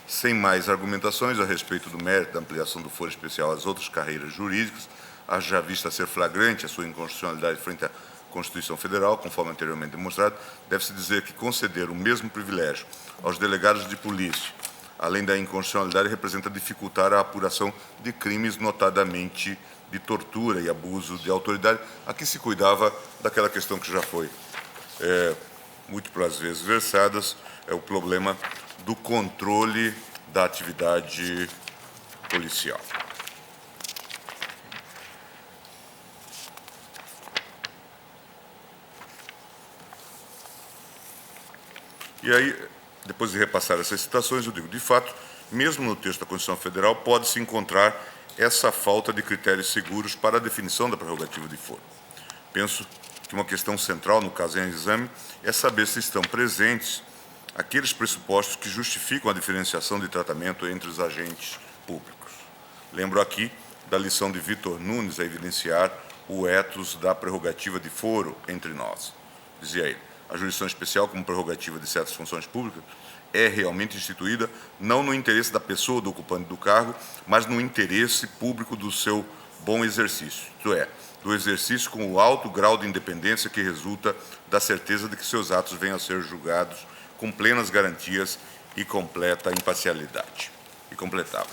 Sem mais argumentações a respeito do mérito da ampliação do foro especial às outras carreiras jurídicas, haja vista ser flagrante a sua inconstitucionalidade frente à Constituição Federal, conforme anteriormente demonstrado, deve-se dizer que conceder o mesmo privilégio aos delegados de polícia, além da inconstitucionalidade, representa dificultar a apuração de crimes, notadamente de tortura e abuso de autoridade. Aqui se cuidava daquela questão que já foi múltiplas vezes versadas, é o problema do controle da atividade policial. E aí, depois de repassar essas citações, eu digo, de fato, mesmo no texto da Constituição Federal, pode-se encontrar essa falta de critérios seguros para a definição da prerrogativa de foro. Penso que uma questão central, no caso em exame, é saber se estão presentes aqueles pressupostos que justificam a diferenciação de tratamento entre os agentes públicos. Lembro aqui da lição de Vitor Nunes a evidenciar o ethos da prerrogativa de foro entre nós. Dizia ele, a jurisdição especial como prerrogativa de certas funções públicas é realmente instituída não no interesse da pessoa do ocupante do cargo, mas no interesse público do seu bom exercício, isto é, do exercício com o alto grau de independência que resulta da certeza de que seus atos venham a ser julgados com plenas garantias e completa imparcialidade. E completava.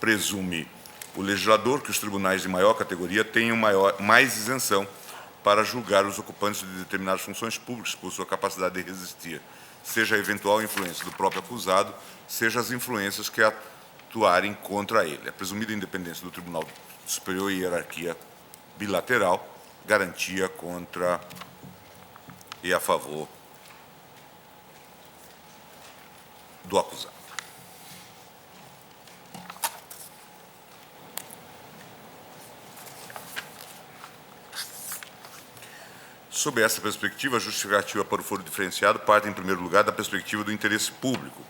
Presume o legislador que os tribunais de maior categoria tenham mais isenção para julgar os ocupantes de determinadas funções públicas por sua capacidade de resistir, seja a eventual influência do próprio acusado, seja as influências que atuarem contra ele. A presumida independência do Tribunal Superior e hierarquia bilateral, garantia contra e a favor do acusado. Sob essa perspectiva, a justificativa para o foro diferenciado parte, em primeiro lugar, da perspectiva do interesse público.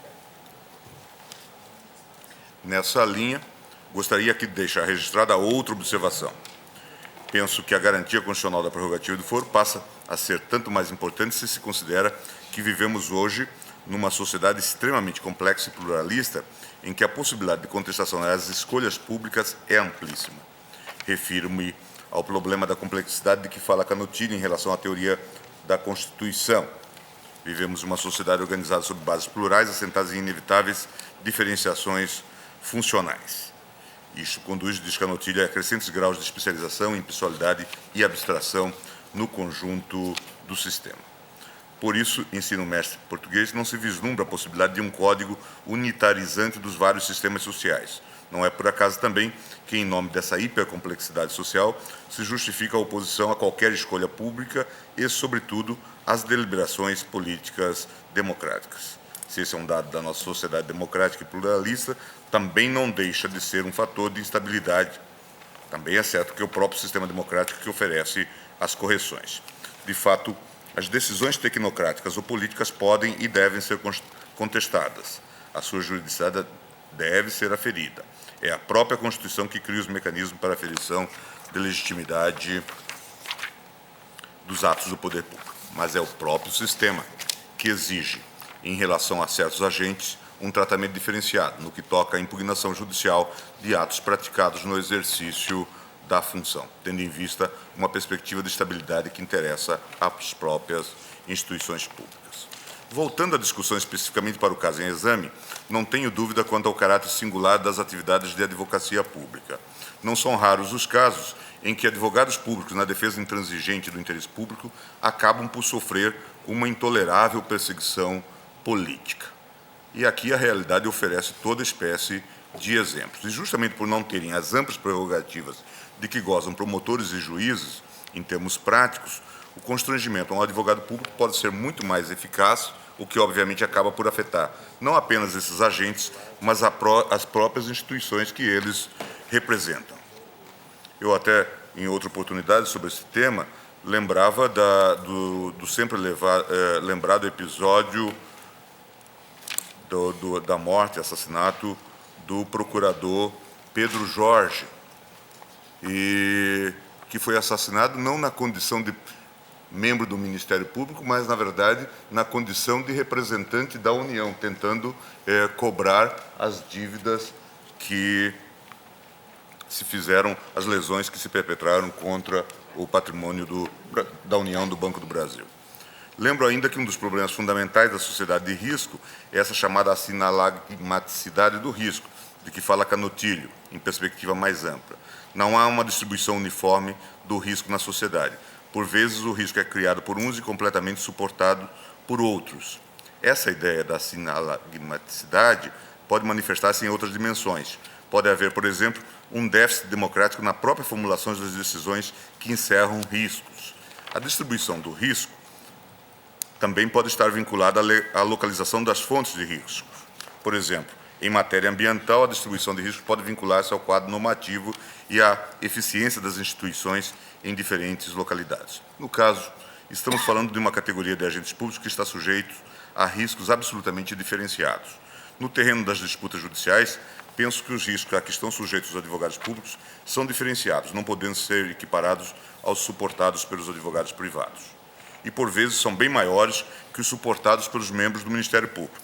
Nessa linha, gostaria aqui de deixar registrada outra observação. Penso que a garantia constitucional da prerrogativa do foro passa a ser tanto mais importante se se considera que vivemos hoje numa sociedade extremamente complexa e pluralista, em que a possibilidade de contestação às escolhas públicas é amplíssima. Refiro-me ao problema da complexidade de que fala Canutilho em relação à teoria da Constituição. Vivemos uma sociedade organizada sobre bases plurais, assentadas em inevitáveis diferenciações funcionais. Isto conduz, diz Canutilho, a crescentes graus de especialização, impessoalidade e abstração no conjunto do sistema. Por isso, ensino mestre português, não se vislumbra a possibilidade de um código unitarizante dos vários sistemas sociais. Não é por acaso também que, em nome dessa hipercomplexidade social, se justifica a oposição a qualquer escolha pública e, sobretudo, às deliberações políticas democráticas. Se esse é um dado da nossa sociedade democrática e pluralista, também não deixa de ser um fator de instabilidade. Também é certo que é o próprio sistema democrático que oferece as correções. De fato, as decisões tecnocráticas ou políticas podem e devem ser contestadas. A sua juridicidade deve ser aferida. É a própria Constituição que cria os mecanismos para a aferição de legitimidade dos atos do poder público. Mas é o próprio sistema que exige, em relação a certos agentes, um tratamento diferenciado, no que toca à impugnação judicial de atos praticados no exercício da função, tendo em vista uma perspectiva de estabilidade que interessa às próprias instituições públicas. Voltando à discussão especificamente para o caso em exame, não tenho dúvida quanto ao caráter singular das atividades de advocacia pública. Não são raros os casos em que advogados públicos, na defesa intransigente do interesse público, acabam por sofrer uma intolerável perseguição política. E aqui a realidade oferece toda espécie de exemplos. E justamente por não terem as amplas prerrogativas de que gozam promotores e juízes, em termos práticos, o constrangimento a um advogado público pode ser muito mais eficaz, o que obviamente acaba por afetar não apenas esses agentes, mas as próprias instituições que eles representam. Eu até, em outra oportunidade sobre esse tema, lembrava do sempre lembrado episódio da morte, assassinato do procurador Pedro Jorge, e que foi assassinado não na condição de membro do Ministério Público, mas, na verdade, na condição de representante da União, tentando cobrar as dívidas que se fizeram, as lesões que se perpetraram contra o patrimônio da União do Banco do Brasil. Lembro ainda que um dos problemas fundamentais da sociedade de risco é essa chamada assinalagmaticidade do risco, de que fala Canutilho, em perspectiva mais ampla. Não há uma distribuição uniforme do risco na sociedade. Por vezes, o risco é criado por uns e completamente suportado por outros. Essa ideia da assinalagmaticidade pode manifestar-se em outras dimensões. Pode haver, por exemplo, um déficit democrático na própria formulação das decisões que encerram riscos. A distribuição do risco também pode estar vinculada à localização das fontes de risco. Por exemplo, em matéria ambiental, a distribuição de risco pode vincular-se ao quadro normativo e à eficiência das instituições em diferentes localidades. No caso, estamos falando de uma categoria de agentes públicos que está sujeito a riscos absolutamente diferenciados. No terreno das disputas judiciais, penso que os riscos a que estão sujeitos os advogados públicos são diferenciados, não podendo ser equiparados aos suportados pelos advogados privados. E, por vezes, são bem maiores que os suportados pelos membros do Ministério Público.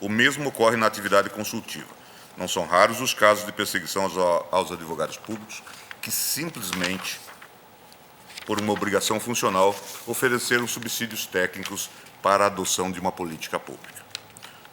O mesmo ocorre na atividade consultiva. Não são raros os casos de perseguição aos advogados públicos que simplesmente, por uma obrigação funcional, ofereceram subsídios técnicos para a adoção de uma política pública.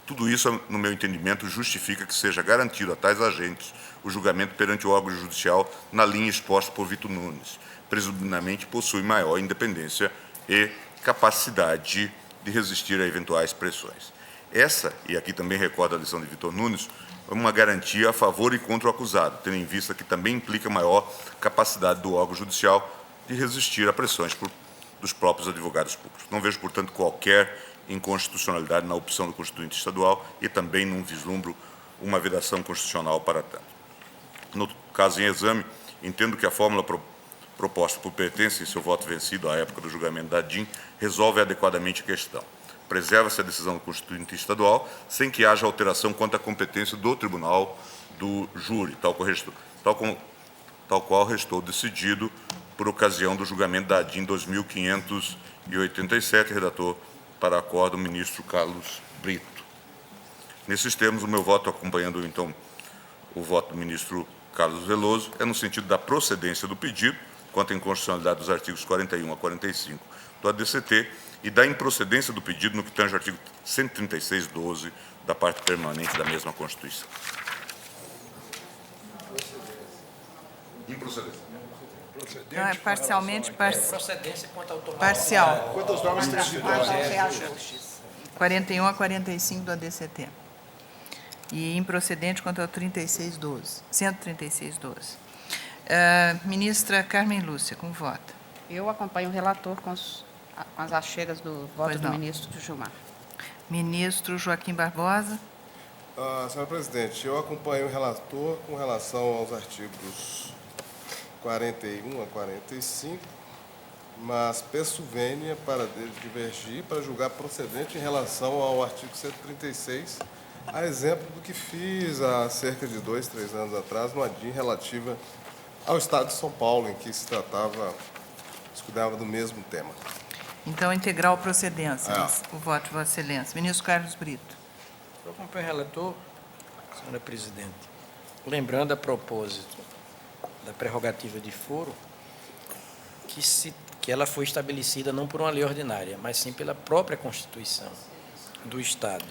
Tudo isso, no meu entendimento, justifica que seja garantido a tais agentes o julgamento perante o órgão judicial na linha exposta por Vitor Nunes. Presumidamente possui maior independência e capacidade de resistir a eventuais pressões. Essa, e aqui também recordo a lição de Vitor Nunes, é uma garantia a favor e contra o acusado, tendo em vista que também implica maior capacidade do órgão judicial de resistir a pressões dos próprios advogados públicos. Não vejo, portanto, qualquer inconstitucionalidade na opção do Constituinte Estadual e também não vislumbro uma vedação constitucional para tanto. No caso em exame, entendo que a fórmula proposta por Pertence, em seu voto vencido à época do julgamento da DIN, resolve adequadamente a questão. Preserva-se a decisão do Constituinte Estadual sem que haja alteração quanto à competência do Tribunal do Júri, tal qual restou decidido por ocasião do julgamento da DIN 2587, redator para acordo, o ministro Carlos Brito. Nesses termos, o meu voto, acompanhando, então, o voto do ministro Carlos Veloso, é no sentido da procedência do pedido, quanto à inconstitucionalidade dos artigos 41 a 45 do ADCT, e da improcedência do pedido no que tange ao artigo 136(12) da parte permanente da mesma Constituição. Improcedência.
Não, é parcialmente
Procedência quanto ao tomar.
parcial.
Quanto aos nomes transitorais.
Reajustes. 41 a 45 do ADCT. E improcedente quanto ao 36(12). 136(12). Ministra Carmen Lúcia, com voto.
Eu acompanho o relator com as achegas do voto
Pois
do
não.
ministro Gilmar.
Ministro Joaquim Barbosa.
Senhora Presidente, eu acompanho o relator com relação aos artigos 41 a 45, mas peço vênia para divergir para julgar procedente em relação ao artigo 136, a exemplo do que fiz há cerca de 2, 3 anos atrás, numa DIN relativa ao Estado de São Paulo, em que se cuidava do mesmo tema.
Então, integral procedência. O voto de Vossa Excelência. Ministro Carlos Brito.
Eu acompanho o relator, senhora presidente, lembrando a propósito da prerrogativa de foro, que ela foi estabelecida não por uma lei ordinária, mas sim pela própria Constituição do Estado,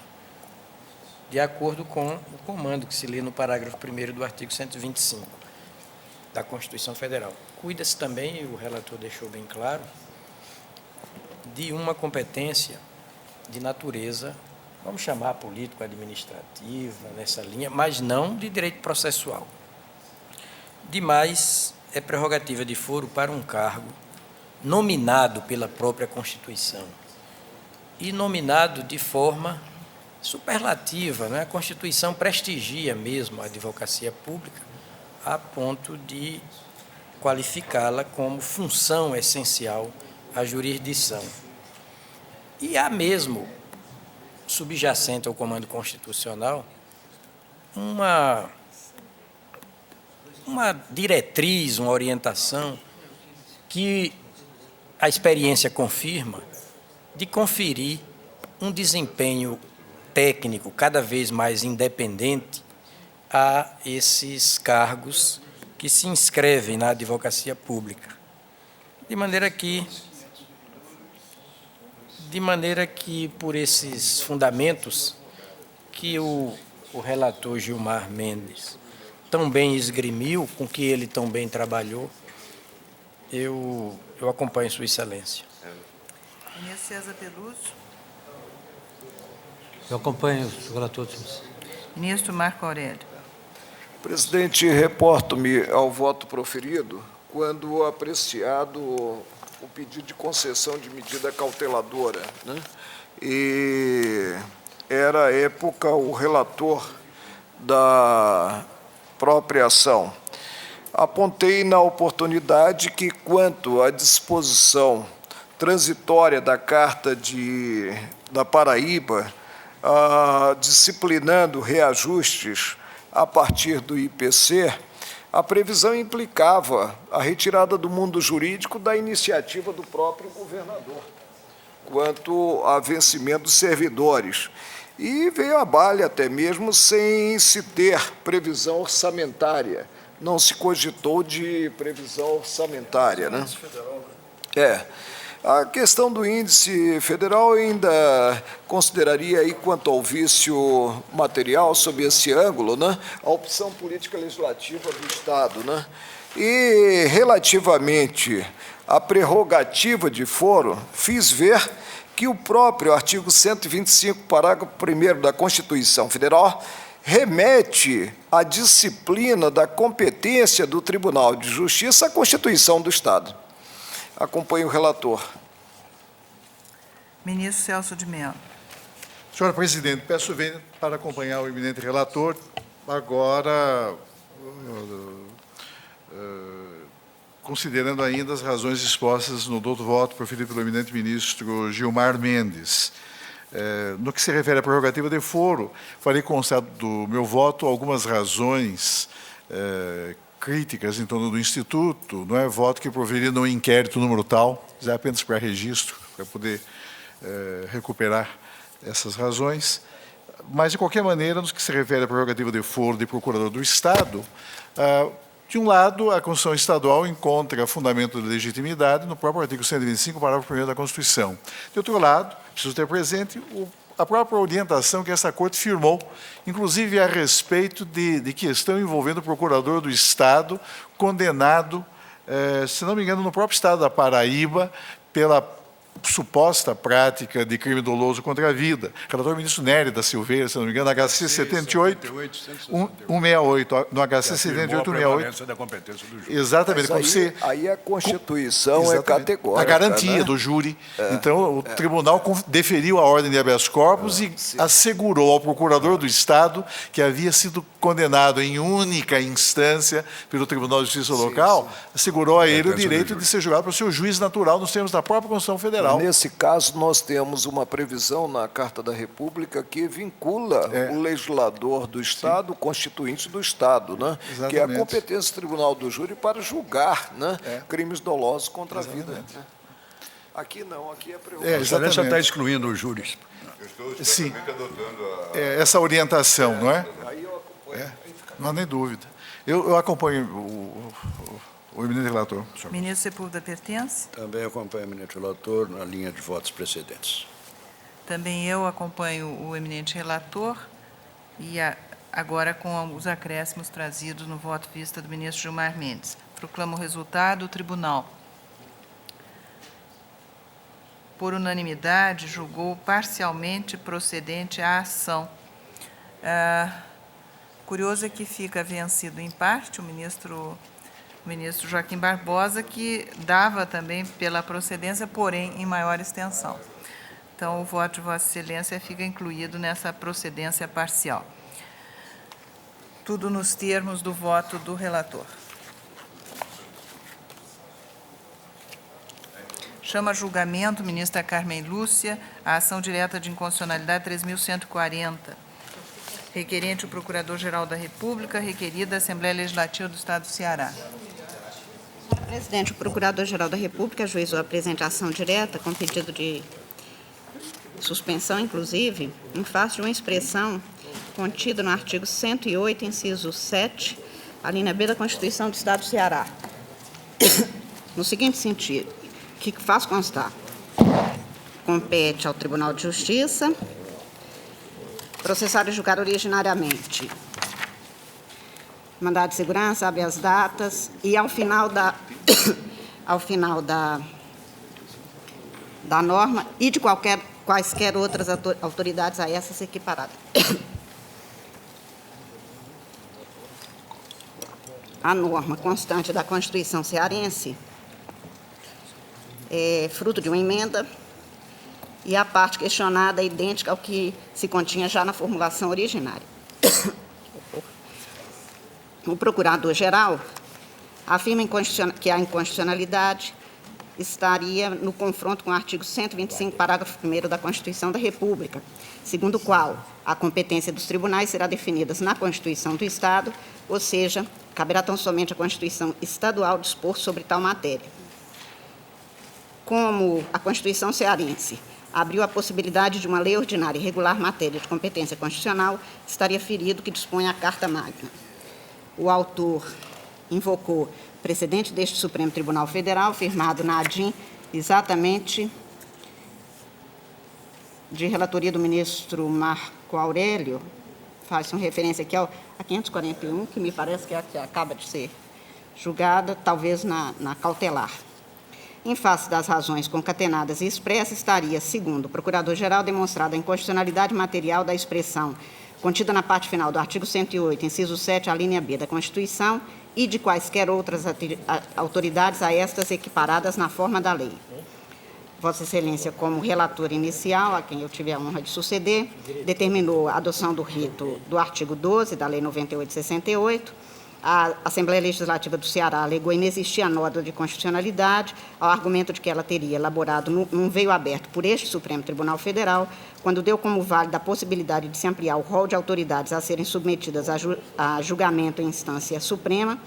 de acordo com o comando que se lê no parágrafo 1º do artigo 125 da Constituição Federal. Cuida-se também, e o relator deixou bem claro, de uma competência de natureza vamos chamar político-administrativa nessa linha, mas não de direito processual. Demais, é prerrogativa de foro para um cargo nominado pela própria Constituição e nominado de forma superlativa, né? A Constituição prestigia mesmo a advocacia pública a ponto de qualificá-la como função essencial à jurisdição. E há mesmo, subjacente ao comando constitucional, uma diretriz, uma orientação que a experiência confirma de conferir um desempenho técnico cada vez mais independente a esses cargos que se inscrevem na advocacia pública. De maneira que, por esses fundamentos que o relator Gilmar Mendes tão bem esgrimiu, com que ele tão bem trabalhou, eu acompanho Sua Excelência.
Ministro César Peluso.
Eu acompanho o relator.
Ministro Marco Aurélio.
Presidente, reporto-me ao voto proferido quando apreciado o pedido de concessão de medida cauteladora, né? E era, à época, o relator da própria ação. Apontei na oportunidade que, quanto à disposição transitória da Carta da Paraíba, disciplinando reajustes a partir do IPC, a previsão implicava a retirada do mundo jurídico da iniciativa do próprio governador, quanto a vencimento dos servidores. E veio a baile até mesmo sem se ter previsão orçamentária. Não se cogitou de previsão orçamentária, né? A questão do índice federal eu ainda consideraria aí, quanto ao vício material, sob esse ângulo, né, a opção política legislativa do Estado, né? E, relativamente à prerrogativa de foro, fiz ver que o próprio artigo 125, parágrafo 1º da Constituição Federal, remete à disciplina da competência do Tribunal de Justiça à Constituição do Estado. Acompanho o relator.
Ministro Celso de Mello.
Senhora Presidente, peço vênia para acompanhar o eminente relator, agora considerando ainda as razões expostas no douto voto proferido pelo eminente ministro Gilmar Mendes. No que se refere à prerrogativa de foro, farei constar do meu voto algumas razões críticas em torno do Instituto, não é voto que proveria no inquérito número tal, é apenas para registro, para poder recuperar essas razões. Mas, de qualquer maneira, no que se refere à prerrogativa de foro de procurador do Estado, de um lado, a Constituição Estadual encontra fundamento de legitimidade no próprio artigo 125, parágrafo 1º da Constituição. De outro lado, preciso ter presente a própria orientação que essa Corte firmou, inclusive a respeito de questão envolvendo o procurador do Estado, condenado, se não me engano, no próprio Estado da Paraíba, pela suposta prática de crime doloso contra a vida. Relator ministro Nery da Silveira, se não me engano, HC 78, 168, no HC 78, 168.
Da competência do júri.
Exatamente.
Aí a Constituição é categórica.
A garantia,
né,
do júri. Então, o tribunal deferiu a ordem de habeas corpus e assegurou ao procurador do Estado, que havia sido condenado em única instância pelo Tribunal de Justiça local, assegurou a ele o direito de ser julgado pelo seu juiz natural nos termos da própria Constituição Federal.
Nesse caso, nós temos uma previsão na Carta da República que vincula o legislador do Estado, o constituinte do Estado, né? Que é a competência do Tribunal do Júri para julgar, né, crimes dolosos contra a vida. Né? Aqui não, aqui é prerrogativa.
A Excelência está excluindo os júris.
Eu estou
Sim.
adotando
Essa orientação, não é?
Aí eu acompanho.
Não há nem dúvida. Eu acompanho o eminente relator. Senhor.
Ministro Sepúlveda pertence?
Também acompanho o eminente relator na linha de votos precedentes.
Também eu acompanho o eminente relator e agora com os acréscimos trazidos no voto vista do ministro Gilmar Mendes. Proclamo o resultado. O tribunal, por unanimidade, julgou parcialmente procedente a ação. Curioso é que fica vencido em parte o ministro Joaquim Barbosa, que dava também pela procedência, porém em maior extensão. Então, o voto de Vossa Excelência fica incluído nessa procedência parcial. Tudo nos termos do voto do relator. Chama a julgamento, ministra Carmen Lúcia, a ação direta de inconstitucionalidade 3.140. Requerente o Procurador-Geral da República, requerida a Assembleia Legislativa do Estado do Ceará.
Senhora Presidente, o Procurador-Geral da República ajuizou a presente ação direta com pedido de suspensão, inclusive, em face de uma expressão contida no artigo 108, inciso 7, a linha B da Constituição do Estado do Ceará. No seguinte sentido, que faz constar: compete ao Tribunal de Justiça processar e julgar originariamente mandado de segurança, habeas datas, e ao final da norma e de quaisquer outras autoridades a essas equiparadas. A norma constante da Constituição cearense é fruto de uma emenda e a parte questionada é idêntica ao que se continha já na formulação originária. O Procurador-Geral afirma que a inconstitucionalidade estaria no confronto com o artigo 125, parágrafo 1º da Constituição da República, segundo o qual a competência dos tribunais será definida na Constituição do Estado, ou seja, caberá tão somente à Constituição estadual dispor sobre tal matéria. Como a Constituição cearense abriu a possibilidade de uma lei ordinária regular matéria de competência constitucional, estaria ferido que dispõe a Carta Magna. O autor invocou precedente deste Supremo Tribunal Federal, firmado na ADIM, exatamente de relatoria do ministro Marco Aurélio, faz-se uma referência aqui a 541, que me parece que é a que acaba de ser julgada, talvez na cautelar. Em face das razões concatenadas e expressas, estaria, segundo o Procurador-Geral, demonstrada a inconstitucionalidade material da expressão contida na parte final do artigo 108, inciso 7, a linha B da Constituição, e de quaisquer outras autoridades a estas equiparadas na forma da lei. Vossa Excelência, como relator inicial, a quem eu tive a honra de suceder, determinou a adoção do rito do artigo 12 da Lei 98/68. A Assembleia Legislativa do Ceará alegou inexistir a nota de constitucionalidade, ao argumento de que ela teria elaborado num veio aberto por este Supremo Tribunal Federal, quando deu como válida a possibilidade de se ampliar o rol de autoridades a serem submetidas a julgamento em instância suprema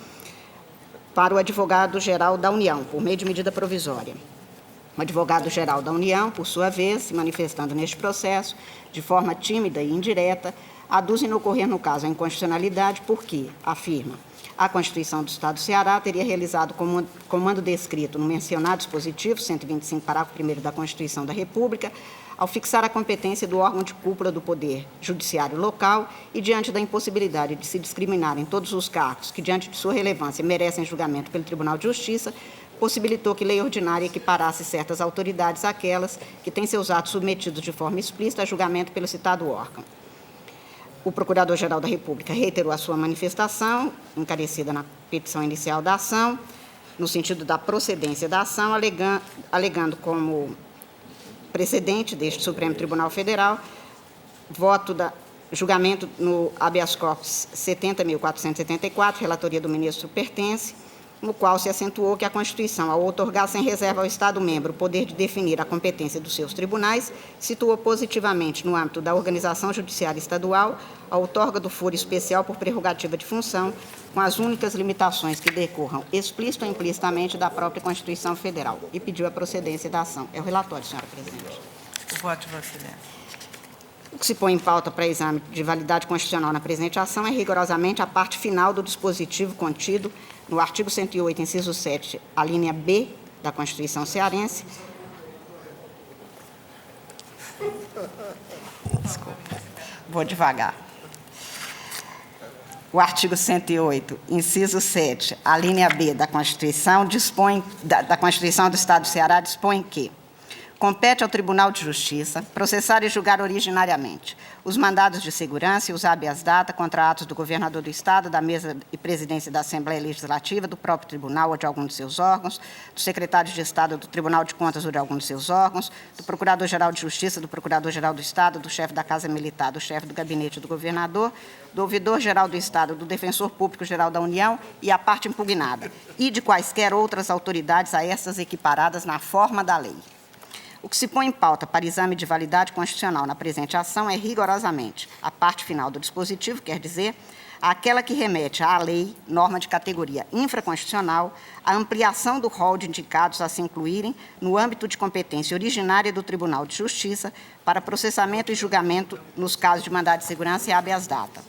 para o Advogado-Geral da União, por meio de medida provisória. O Advogado-Geral da União, por sua vez, se manifestando neste processo, de forma tímida e indireta, aduz inocorrer no caso a inconstitucionalidade porque, afirma, a Constituição do Estado do Ceará teria realizado comando descrito no mencionado dispositivo, 125, parágrafo 1º da Constituição da República, ao fixar a competência do órgão de cúpula do Poder Judiciário local e, diante da impossibilidade de se discriminar em todos os cargos que, diante de sua relevância, merecem julgamento pelo Tribunal de Justiça, possibilitou que lei ordinária equiparasse certas autoridades àquelas que têm seus atos submetidos de forma explícita a julgamento pelo citado órgão. O Procurador-Geral da República reiterou a sua manifestação, encarecida na petição inicial da ação, no sentido da procedência da ação, alegando como precedente deste Supremo Tribunal Federal, julgamento no habeas corpus 70.474, relatoria do ministro Pertence, no qual se acentuou que a Constituição, ao outorgar sem reserva ao Estado-membro o poder de definir a competência dos seus tribunais, situou positivamente no âmbito da organização judiciária estadual a outorga do foro especial por prerrogativa de função, com as únicas limitações que decorram explícita ou implicitamente da própria Constituição Federal, e pediu a procedência da ação. É o relatório, senhora presidente.
O voto de Vossa Excelência.
O que se põe em pauta para exame de validade constitucional na presente ação é rigorosamente a parte final do dispositivo contido no artigo 108, inciso 7, a linha B da Constituição cearense. Desculpa, vou devagar. O artigo 108, inciso 7, a linha B da Constituição da Constituição do Estado do Ceará dispõe que Compete ao Tribunal de Justiça processar e julgar originariamente os mandados de segurança e os habeas data contra atos do governador do Estado, da mesa e presidência da Assembleia Legislativa, do próprio tribunal ou de algum de seus órgãos, do secretário de Estado do Tribunal de Contas ou de algum de seus órgãos, do Procurador-Geral de Justiça, do Procurador-Geral do Estado, do chefe da Casa Militar, do chefe do gabinete do governador, do Ouvidor-Geral do Estado, do Defensor Público-Geral da União e a parte impugnada, e de quaisquer outras autoridades a essas equiparadas na forma da lei. O que se põe em pauta para exame de validade constitucional na presente ação é rigorosamente a parte final do dispositivo, quer dizer, aquela que remete à lei, norma de categoria infraconstitucional, a ampliação do rol de indicados a se incluírem no âmbito de competência originária do Tribunal de Justiça para processamento e julgamento nos casos de mandado de segurança e habeas data.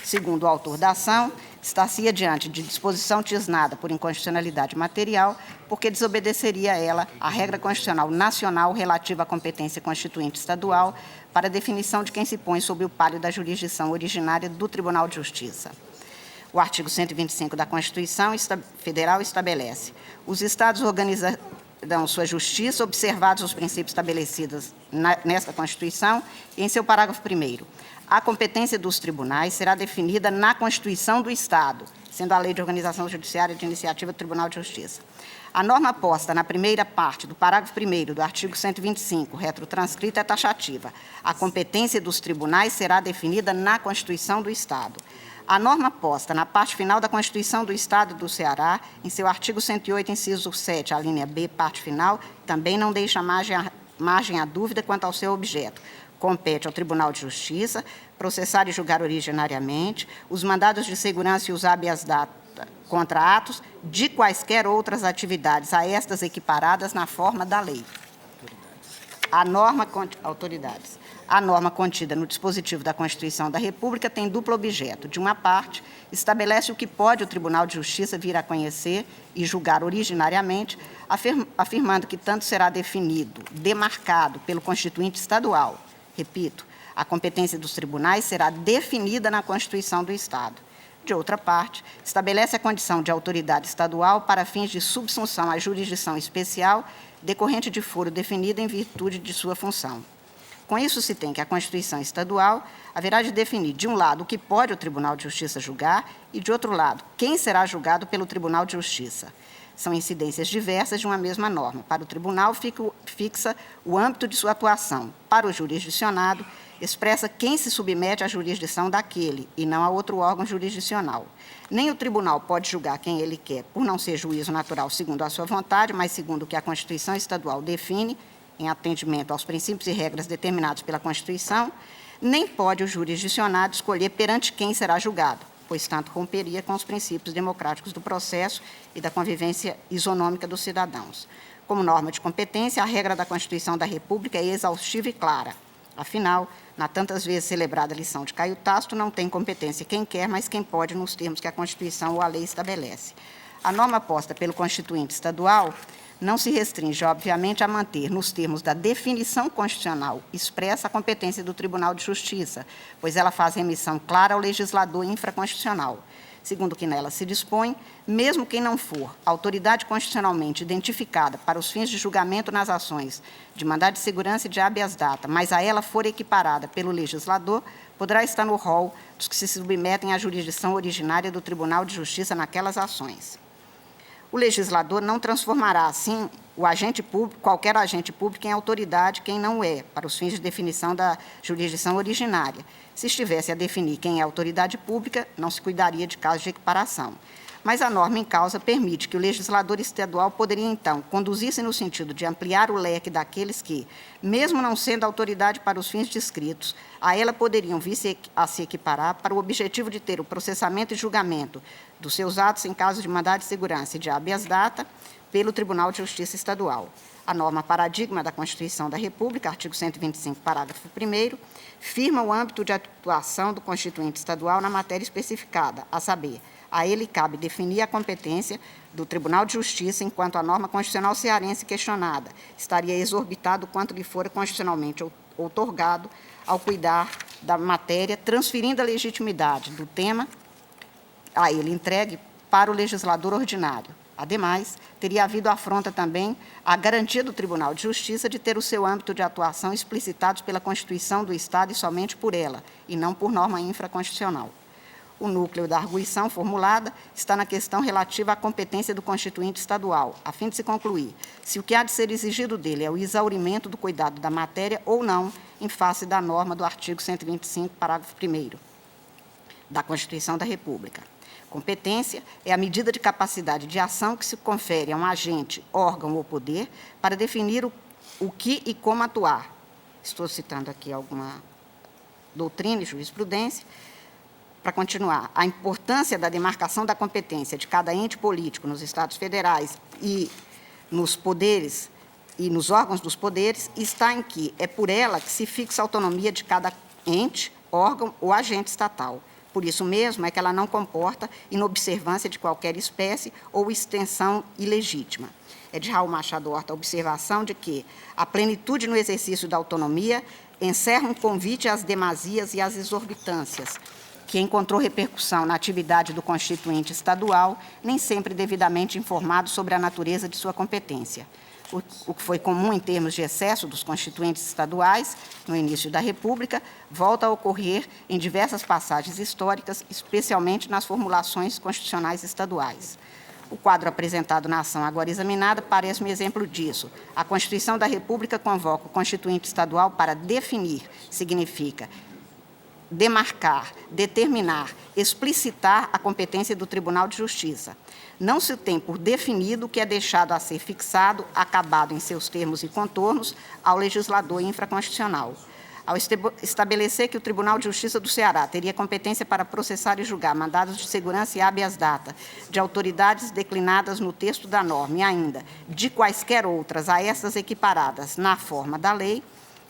Segundo o autor da ação, está-se diante de disposição tisnada por inconstitucionalidade material, porque desobedeceria ela à regra constitucional nacional relativa à competência constituinte estadual para definição de quem se põe sob o pálio da jurisdição originária do Tribunal de Justiça. O artigo 125 da Constituição Federal estabelece: os Estados organizarão sua justiça, observados os princípios estabelecidos nesta Constituição, e em seu parágrafo 1º, a competência dos tribunais será definida na Constituição do Estado, sendo a Lei de Organização Judiciária de Iniciativa do Tribunal de Justiça. A norma posta na primeira parte do parágrafo 1º do artigo 125, retrotranscrita, é taxativa. A competência dos tribunais será definida na Constituição do Estado. A norma posta na parte final da Constituição do Estado do Ceará, em seu artigo 108, inciso 7, a linha B, parte final, também não deixa margem à dúvida quanto ao seu objeto. Compete ao Tribunal de Justiça processar e julgar originariamente os mandados de segurança e os habeas data contra atos de quaisquer outras atividades a estas equiparadas na forma da lei. Autoridades. A norma contida no dispositivo da Constituição da República tem duplo objeto. De uma parte, estabelece o que pode o Tribunal de Justiça vir a conhecer e julgar originariamente, afirmando que tanto será definido, demarcado pelo Constituinte estadual. Repito, a competência dos tribunais será definida na Constituição do Estado. De outra parte, estabelece a condição de autoridade estadual para fins de subsunção à jurisdição especial decorrente de foro definido em virtude de sua função. Com isso, se tem que a Constituição estadual haverá de definir, de um lado, o que pode o Tribunal de Justiça julgar e, de outro lado, quem será julgado pelo Tribunal de Justiça. São incidências diversas de uma mesma norma. Para o tribunal, fixa o âmbito de sua atuação. Para o jurisdicionado, expressa quem se submete à jurisdição daquele e não a outro órgão jurisdicional. Nem o tribunal pode julgar quem ele quer, por não ser juízo natural segundo a sua vontade, mas segundo o que a Constituição estadual define, em atendimento aos princípios e regras determinados pela Constituição, nem pode o jurisdicionado escolher perante quem será julgado, pois tanto romperia com os princípios democráticos do processo e da convivência isonômica dos cidadãos. Como norma de competência, a regra da Constituição da República é exaustiva e clara. Afinal, na tantas vezes celebrada lição de Caio Tácito, não tem competência quem quer, mas quem pode, nos termos que a Constituição ou a lei estabelece. A norma posta pelo Constituinte estadual não se restringe, obviamente, a manter, nos termos da definição constitucional expressa, a competência do Tribunal de Justiça, pois ela faz remissão clara ao legislador infraconstitucional. Segundo o que nela se dispõe, mesmo quem não for autoridade constitucionalmente identificada para os fins de julgamento nas ações de mandado de segurança e de habeas data, mas a ela for equiparada pelo legislador, poderá estar no rol dos que se submetem à jurisdição originária do Tribunal de Justiça naquelas ações. O legislador não transformará, assim, o agente público, qualquer agente público em autoridade quem não é, para os fins de definição da jurisdição originária. Se estivesse a definir quem é autoridade pública, não se cuidaria de caso de equiparação. Mas a norma em causa permite que o legislador estadual poderia, então, conduzir-se no sentido de ampliar o leque daqueles que, mesmo não sendo autoridade para os fins descritos, a ela poderiam vir a se equiparar para o objetivo de ter o processamento e julgamento dos seus atos em caso de mandado de segurança e de habeas data pelo Tribunal de Justiça Estadual. A norma paradigma da Constituição da República, artigo 125, parágrafo 1º, firma o âmbito de atuação do Constituinte Estadual na matéria especificada, a saber, a ele cabe definir a competência do Tribunal de Justiça enquanto a norma constitucional cearense questionada estaria exorbitado quanto lhe fora constitucionalmente outorgado ao cuidar da matéria, transferindo a legitimidade do tema a ele entregue para o legislador ordinário. Ademais, teria havido afronta também à garantia do Tribunal de Justiça de ter o seu âmbito de atuação explicitado pela Constituição do Estado e somente por ela, e não por norma infraconstitucional. O núcleo da arguição formulada está na questão relativa à competência do Constituinte Estadual, a fim de se concluir se o que há de ser exigido dele é o exaurimento do cuidado da matéria ou não, em face da norma do artigo 125, parágrafo 1º da Constituição da República. Competência é a medida de capacidade de ação que se confere a um agente, órgão ou poder para definir o que e como atuar. Estou citando aqui alguma doutrina e jurisprudência. Para continuar, a importância da demarcação da competência de cada ente político nos Estados federais e nos poderes e nos órgãos dos poderes está em que é por ela que se fixa a autonomia de cada ente, órgão ou agente estatal. Por isso mesmo é que ela não comporta inobservância de qualquer espécie ou extensão ilegítima. É de Raul Machado Horta a observação de que a plenitude no exercício da autonomia encerra um convite às demasias e às exorbitâncias, que encontrou repercussão na atividade do Constituinte Estadual, nem sempre devidamente informado sobre a natureza de sua competência. O que foi comum em termos de excesso dos constituintes estaduais, no início da República, volta a ocorrer em diversas passagens históricas, especialmente nas formulações constitucionais estaduais. O quadro apresentado na ação agora examinada parece um exemplo disso. A Constituição da República convoca o Constituinte Estadual para definir, significa demarcar, determinar, explicitar a competência do Tribunal de Justiça. Não se tem por definido o que é deixado a ser fixado, acabado em seus termos e contornos, ao legislador infraconstitucional. Ao estabelecer que o Tribunal de Justiça do Ceará teria competência para processar e julgar mandados de segurança e habeas data de autoridades declinadas no texto da norma e ainda de quaisquer outras a essas equiparadas na forma da lei,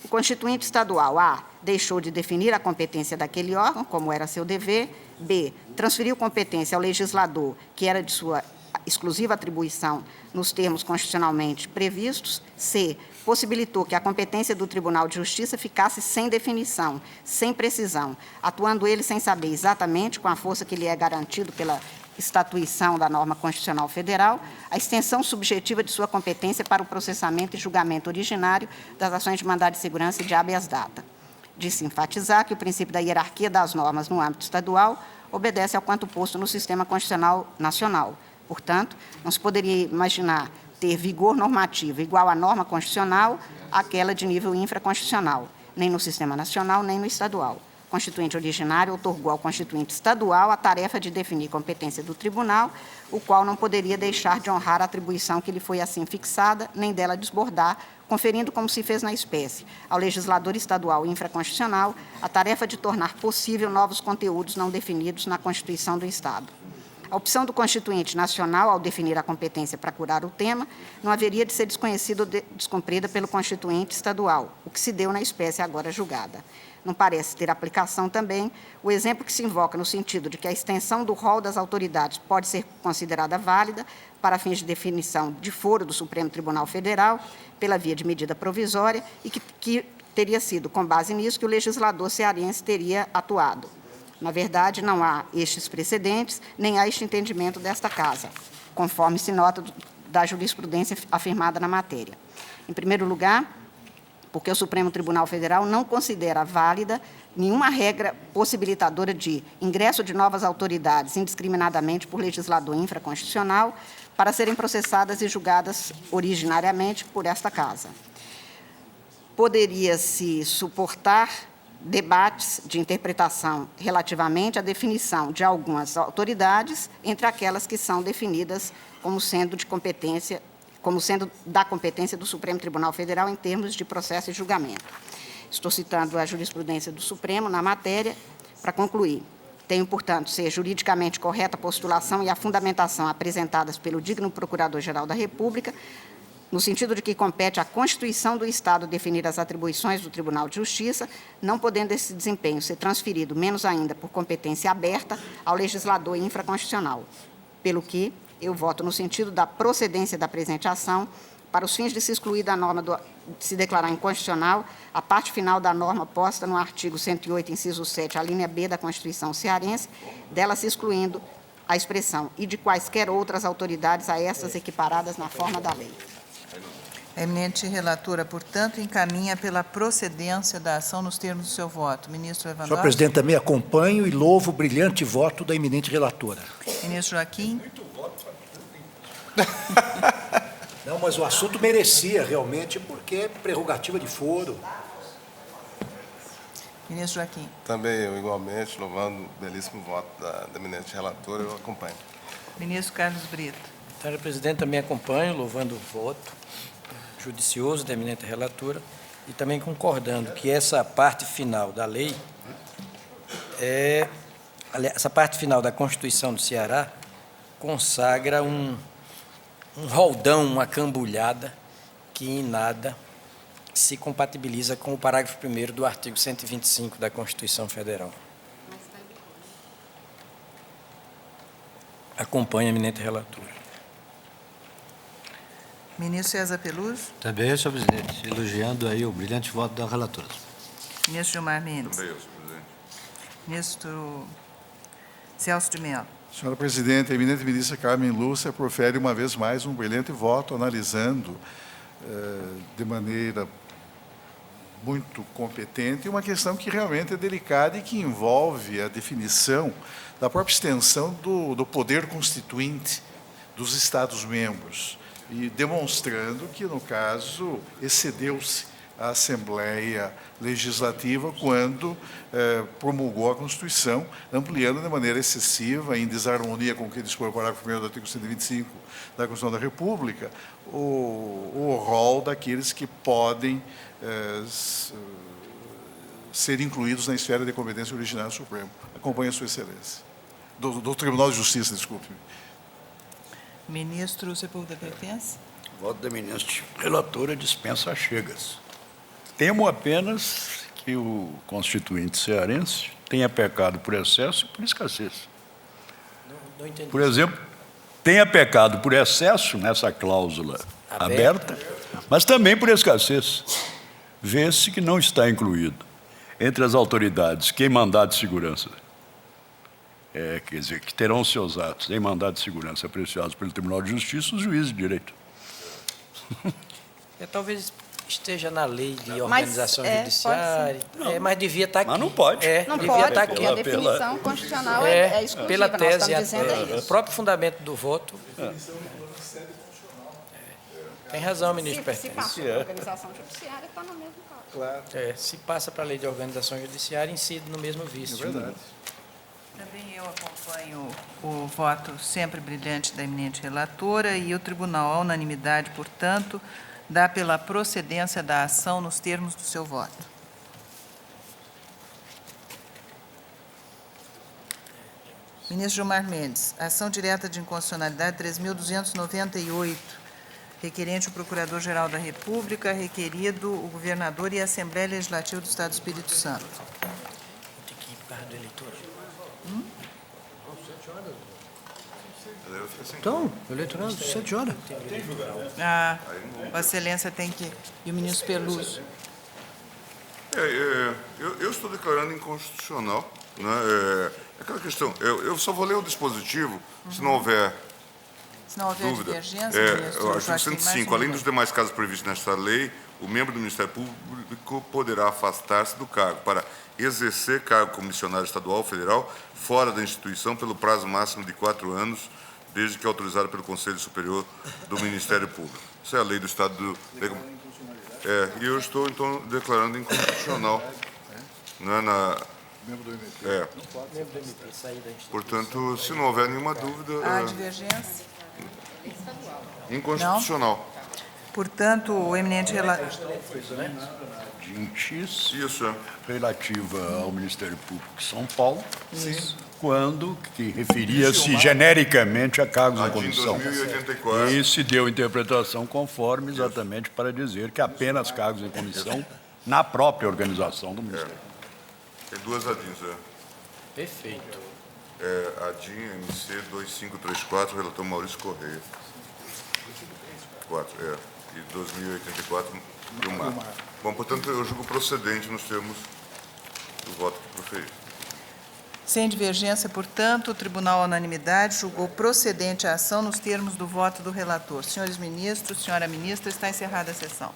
o Constituinte Estadual, A, deixou de definir a competência daquele órgão, como era seu dever, B, transferiu competência ao legislador, que era de sua exclusiva atribuição nos termos constitucionalmente previstos, C, possibilitou que a competência do Tribunal de Justiça ficasse sem definição, sem precisão, atuando ele sem saber exatamente, com a força que lhe é garantido pela estatuição da norma constitucional federal, a extensão subjetiva de sua competência para o processamento e julgamento originário das ações de mandado de segurança e de habeas data. De-se enfatizar que o princípio da hierarquia das normas no âmbito estadual obedece ao quanto posto no sistema constitucional nacional. Portanto, não se poderia imaginar ter vigor normativo igual à norma constitucional àquela de nível infraconstitucional, nem no sistema nacional, nem no estadual. O Constituinte originário outorgou ao Constituinte Estadual a tarefa de definir competência do Tribunal, o qual não poderia deixar de honrar a atribuição que lhe foi assim fixada, nem dela desbordar, conferindo, como se fez na espécie, ao legislador estadual infraconstitucional a tarefa de tornar possível novos conteúdos não definidos na Constituição do Estado. A opção do Constituinte Nacional, ao definir a competência para curar o tema, não haveria de ser desconhecida ou descumprida pelo Constituinte Estadual, o que se deu na espécie agora julgada. Não parece ter aplicação também o exemplo que se invoca no sentido de que a extensão do rol das autoridades pode ser considerada válida para fins de definição de foro do Supremo Tribunal Federal, pela via de medida provisória, e que teria sido com base nisso que o legislador cearense teria atuado. Na verdade, não há estes precedentes, nem há este entendimento desta Casa, conforme se nota da jurisprudência afirmada na matéria. Em primeiro lugar, porque o Supremo Tribunal Federal não considera válida nenhuma regra possibilitadora de ingresso de novas autoridades indiscriminadamente por legislador infraconstitucional para serem processadas e julgadas originariamente por esta Casa. Poderia-se suportar debates de interpretação relativamente à definição de algumas autoridades entre aquelas que são definidas como sendo da competência do Supremo Tribunal Federal em termos de processo e julgamento. Estou citando a jurisprudência do Supremo na matéria para concluir. Tenho, portanto, ser juridicamente correta a postulação e a fundamentação apresentadas pelo digno Procurador-Geral da República, no sentido de que compete à Constituição do Estado definir as atribuições do Tribunal de Justiça, não podendo esse desempenho ser transferido, menos ainda por competência aberta, ao legislador infraconstitucional. Pelo que eu voto no sentido da procedência da presente ação, para os fins de se excluir da norma, de se declarar inconstitucional, a parte final da norma posta no artigo 108, inciso 7, a linha B da Constituição cearense, dela se excluindo a expressão "e de quaisquer outras autoridades a essas equiparadas na forma da lei".
A eminente relatora, portanto, encaminha pela procedência da ação nos termos do seu voto. Ministro Lewandowski.
Senhor presidente, também acompanho e louvo o brilhante voto da eminente relatora.
Ministro Joaquim.
Não, mas o assunto merecia realmente, porque é prerrogativa de foro.
Ministro Joaquim.
Também eu, igualmente, louvando o belíssimo voto da eminente relatora, eu acompanho.
Ministro Carlos Brito.
Senhora presidente, também acompanho, louvando o voto judicioso da eminente relatora e também concordando que essa parte final da lei, essa parte final da Constituição do Ceará consagra um roldão, uma cambulhada que em nada se compatibiliza com o parágrafo 1º do artigo 125 da Constituição Federal. Acompanho a eminente relatora.
Ministro César Peluso.
Também, senhor presidente, elogiando aí o brilhante voto da relatora.
Ministro Gilmar Mendes.
Também eu, senhor presidente.
Ministro Celso de Mello.
Senhora presidente, a eminente ministra Carmen Lúcia profere uma vez mais um brilhante voto, analisando de maneira muito competente uma questão que realmente é delicada e que envolve a definição da própria extensão do poder constituinte dos Estados-membros, e demonstrando que, no caso, excedeu-se a Assembleia Legislativa quando promulgou a Constituição, ampliando de maneira excessiva, em desarmonia com o que dispõe o parágrafo 1º do artigo 125 da Constituição da República, o rol daqueles que podem ser incluídos na esfera de competência originária do Supremo. Acompanhe a Sua Excelência. Do Tribunal de Justiça, desculpe.
Ministro Sepúlveda pertence.
Voto da eminente relatora dispensa achegas. Temo apenas que o constituinte cearense tenha pecado por excesso e por escassez.
Não entendi.
Por exemplo, tenha pecado por excesso nessa cláusula aberta, mas também por escassez. Vê-se que não está incluído entre as autoridades que em mandado de segurança, quer dizer, que terão seus atos em mandado de segurança apreciados pelo Tribunal de Justiça, os juízes de direito.
Talvez esteja na lei de organização
Mas,
judiciária, mas devia estar aqui.
Mas não pode.
Não
devia
pode,
estar
porque
aqui.
a definição constitucional é exclusiva.
Pela
Nós
tese,
estamos dizendo é
o
isso.
próprio fundamento do voto. Tem razão, ministro
Se
Pertence.
passou pela organização judiciária, está no mesmo caso.
Claro.
Se passa para a lei de organização judiciária, incide no mesmo vício.
É verdade.
Também eu acompanho o voto sempre brilhante da eminente relatora e o tribunal, à unanimidade, portanto, dá pela procedência da ação nos termos do seu voto. Ministro Gilmar Mendes, ação direta de inconstitucionalidade 3.298, requerente o Procurador-Geral da República, requerido o governador e a Assembleia Legislativa do Estado do Espírito Santo.
Tem que ir por causa do eleitor.
Então, eleitorado, 7 horas.
Vossa Excelência tem que... E o ministro Peluso.
Eu estou declarando inconstitucional, né? Aquela questão, eu só vou ler o dispositivo, se não houver
Se não houver
dúvida.
divergência,
O
ministro
artigo
Joaquim,
105, além dos demais casos previstos nesta lei, o membro do Ministério Público poderá afastar-se do cargo para exercer cargo como missionário estadual ou federal fora da instituição pelo prazo máximo de 4 anos, desde que autorizado pelo Conselho Superior do Ministério Público. Isso é a lei do Estado do... E eu estou, então, declarando inconstitucional. Não é na... Portanto, se não houver nenhuma dúvida...
Há divergência?
Inconstitucional.
Portanto, o eminente relator...
Isso.
Relativa ao Ministério Público de São Paulo, quando que referia-se genericamente a cargos em comissão.
2084.
E se deu interpretação conforme exatamente para dizer que apenas cargos em comissão na própria organização do Ministério.
Tem duas ADINs,
Perfeito.
ADIN MC 2534, relator Maurício Correia. 4, e 2084, Gilmar. Bom, portanto, eu julgo procedente nos termos do voto que proferi.
Sem divergência, portanto, o Tribunal, à unanimidade, julgou procedente a ação nos termos do voto do relator. Senhores ministros, senhora ministra, está encerrada a sessão.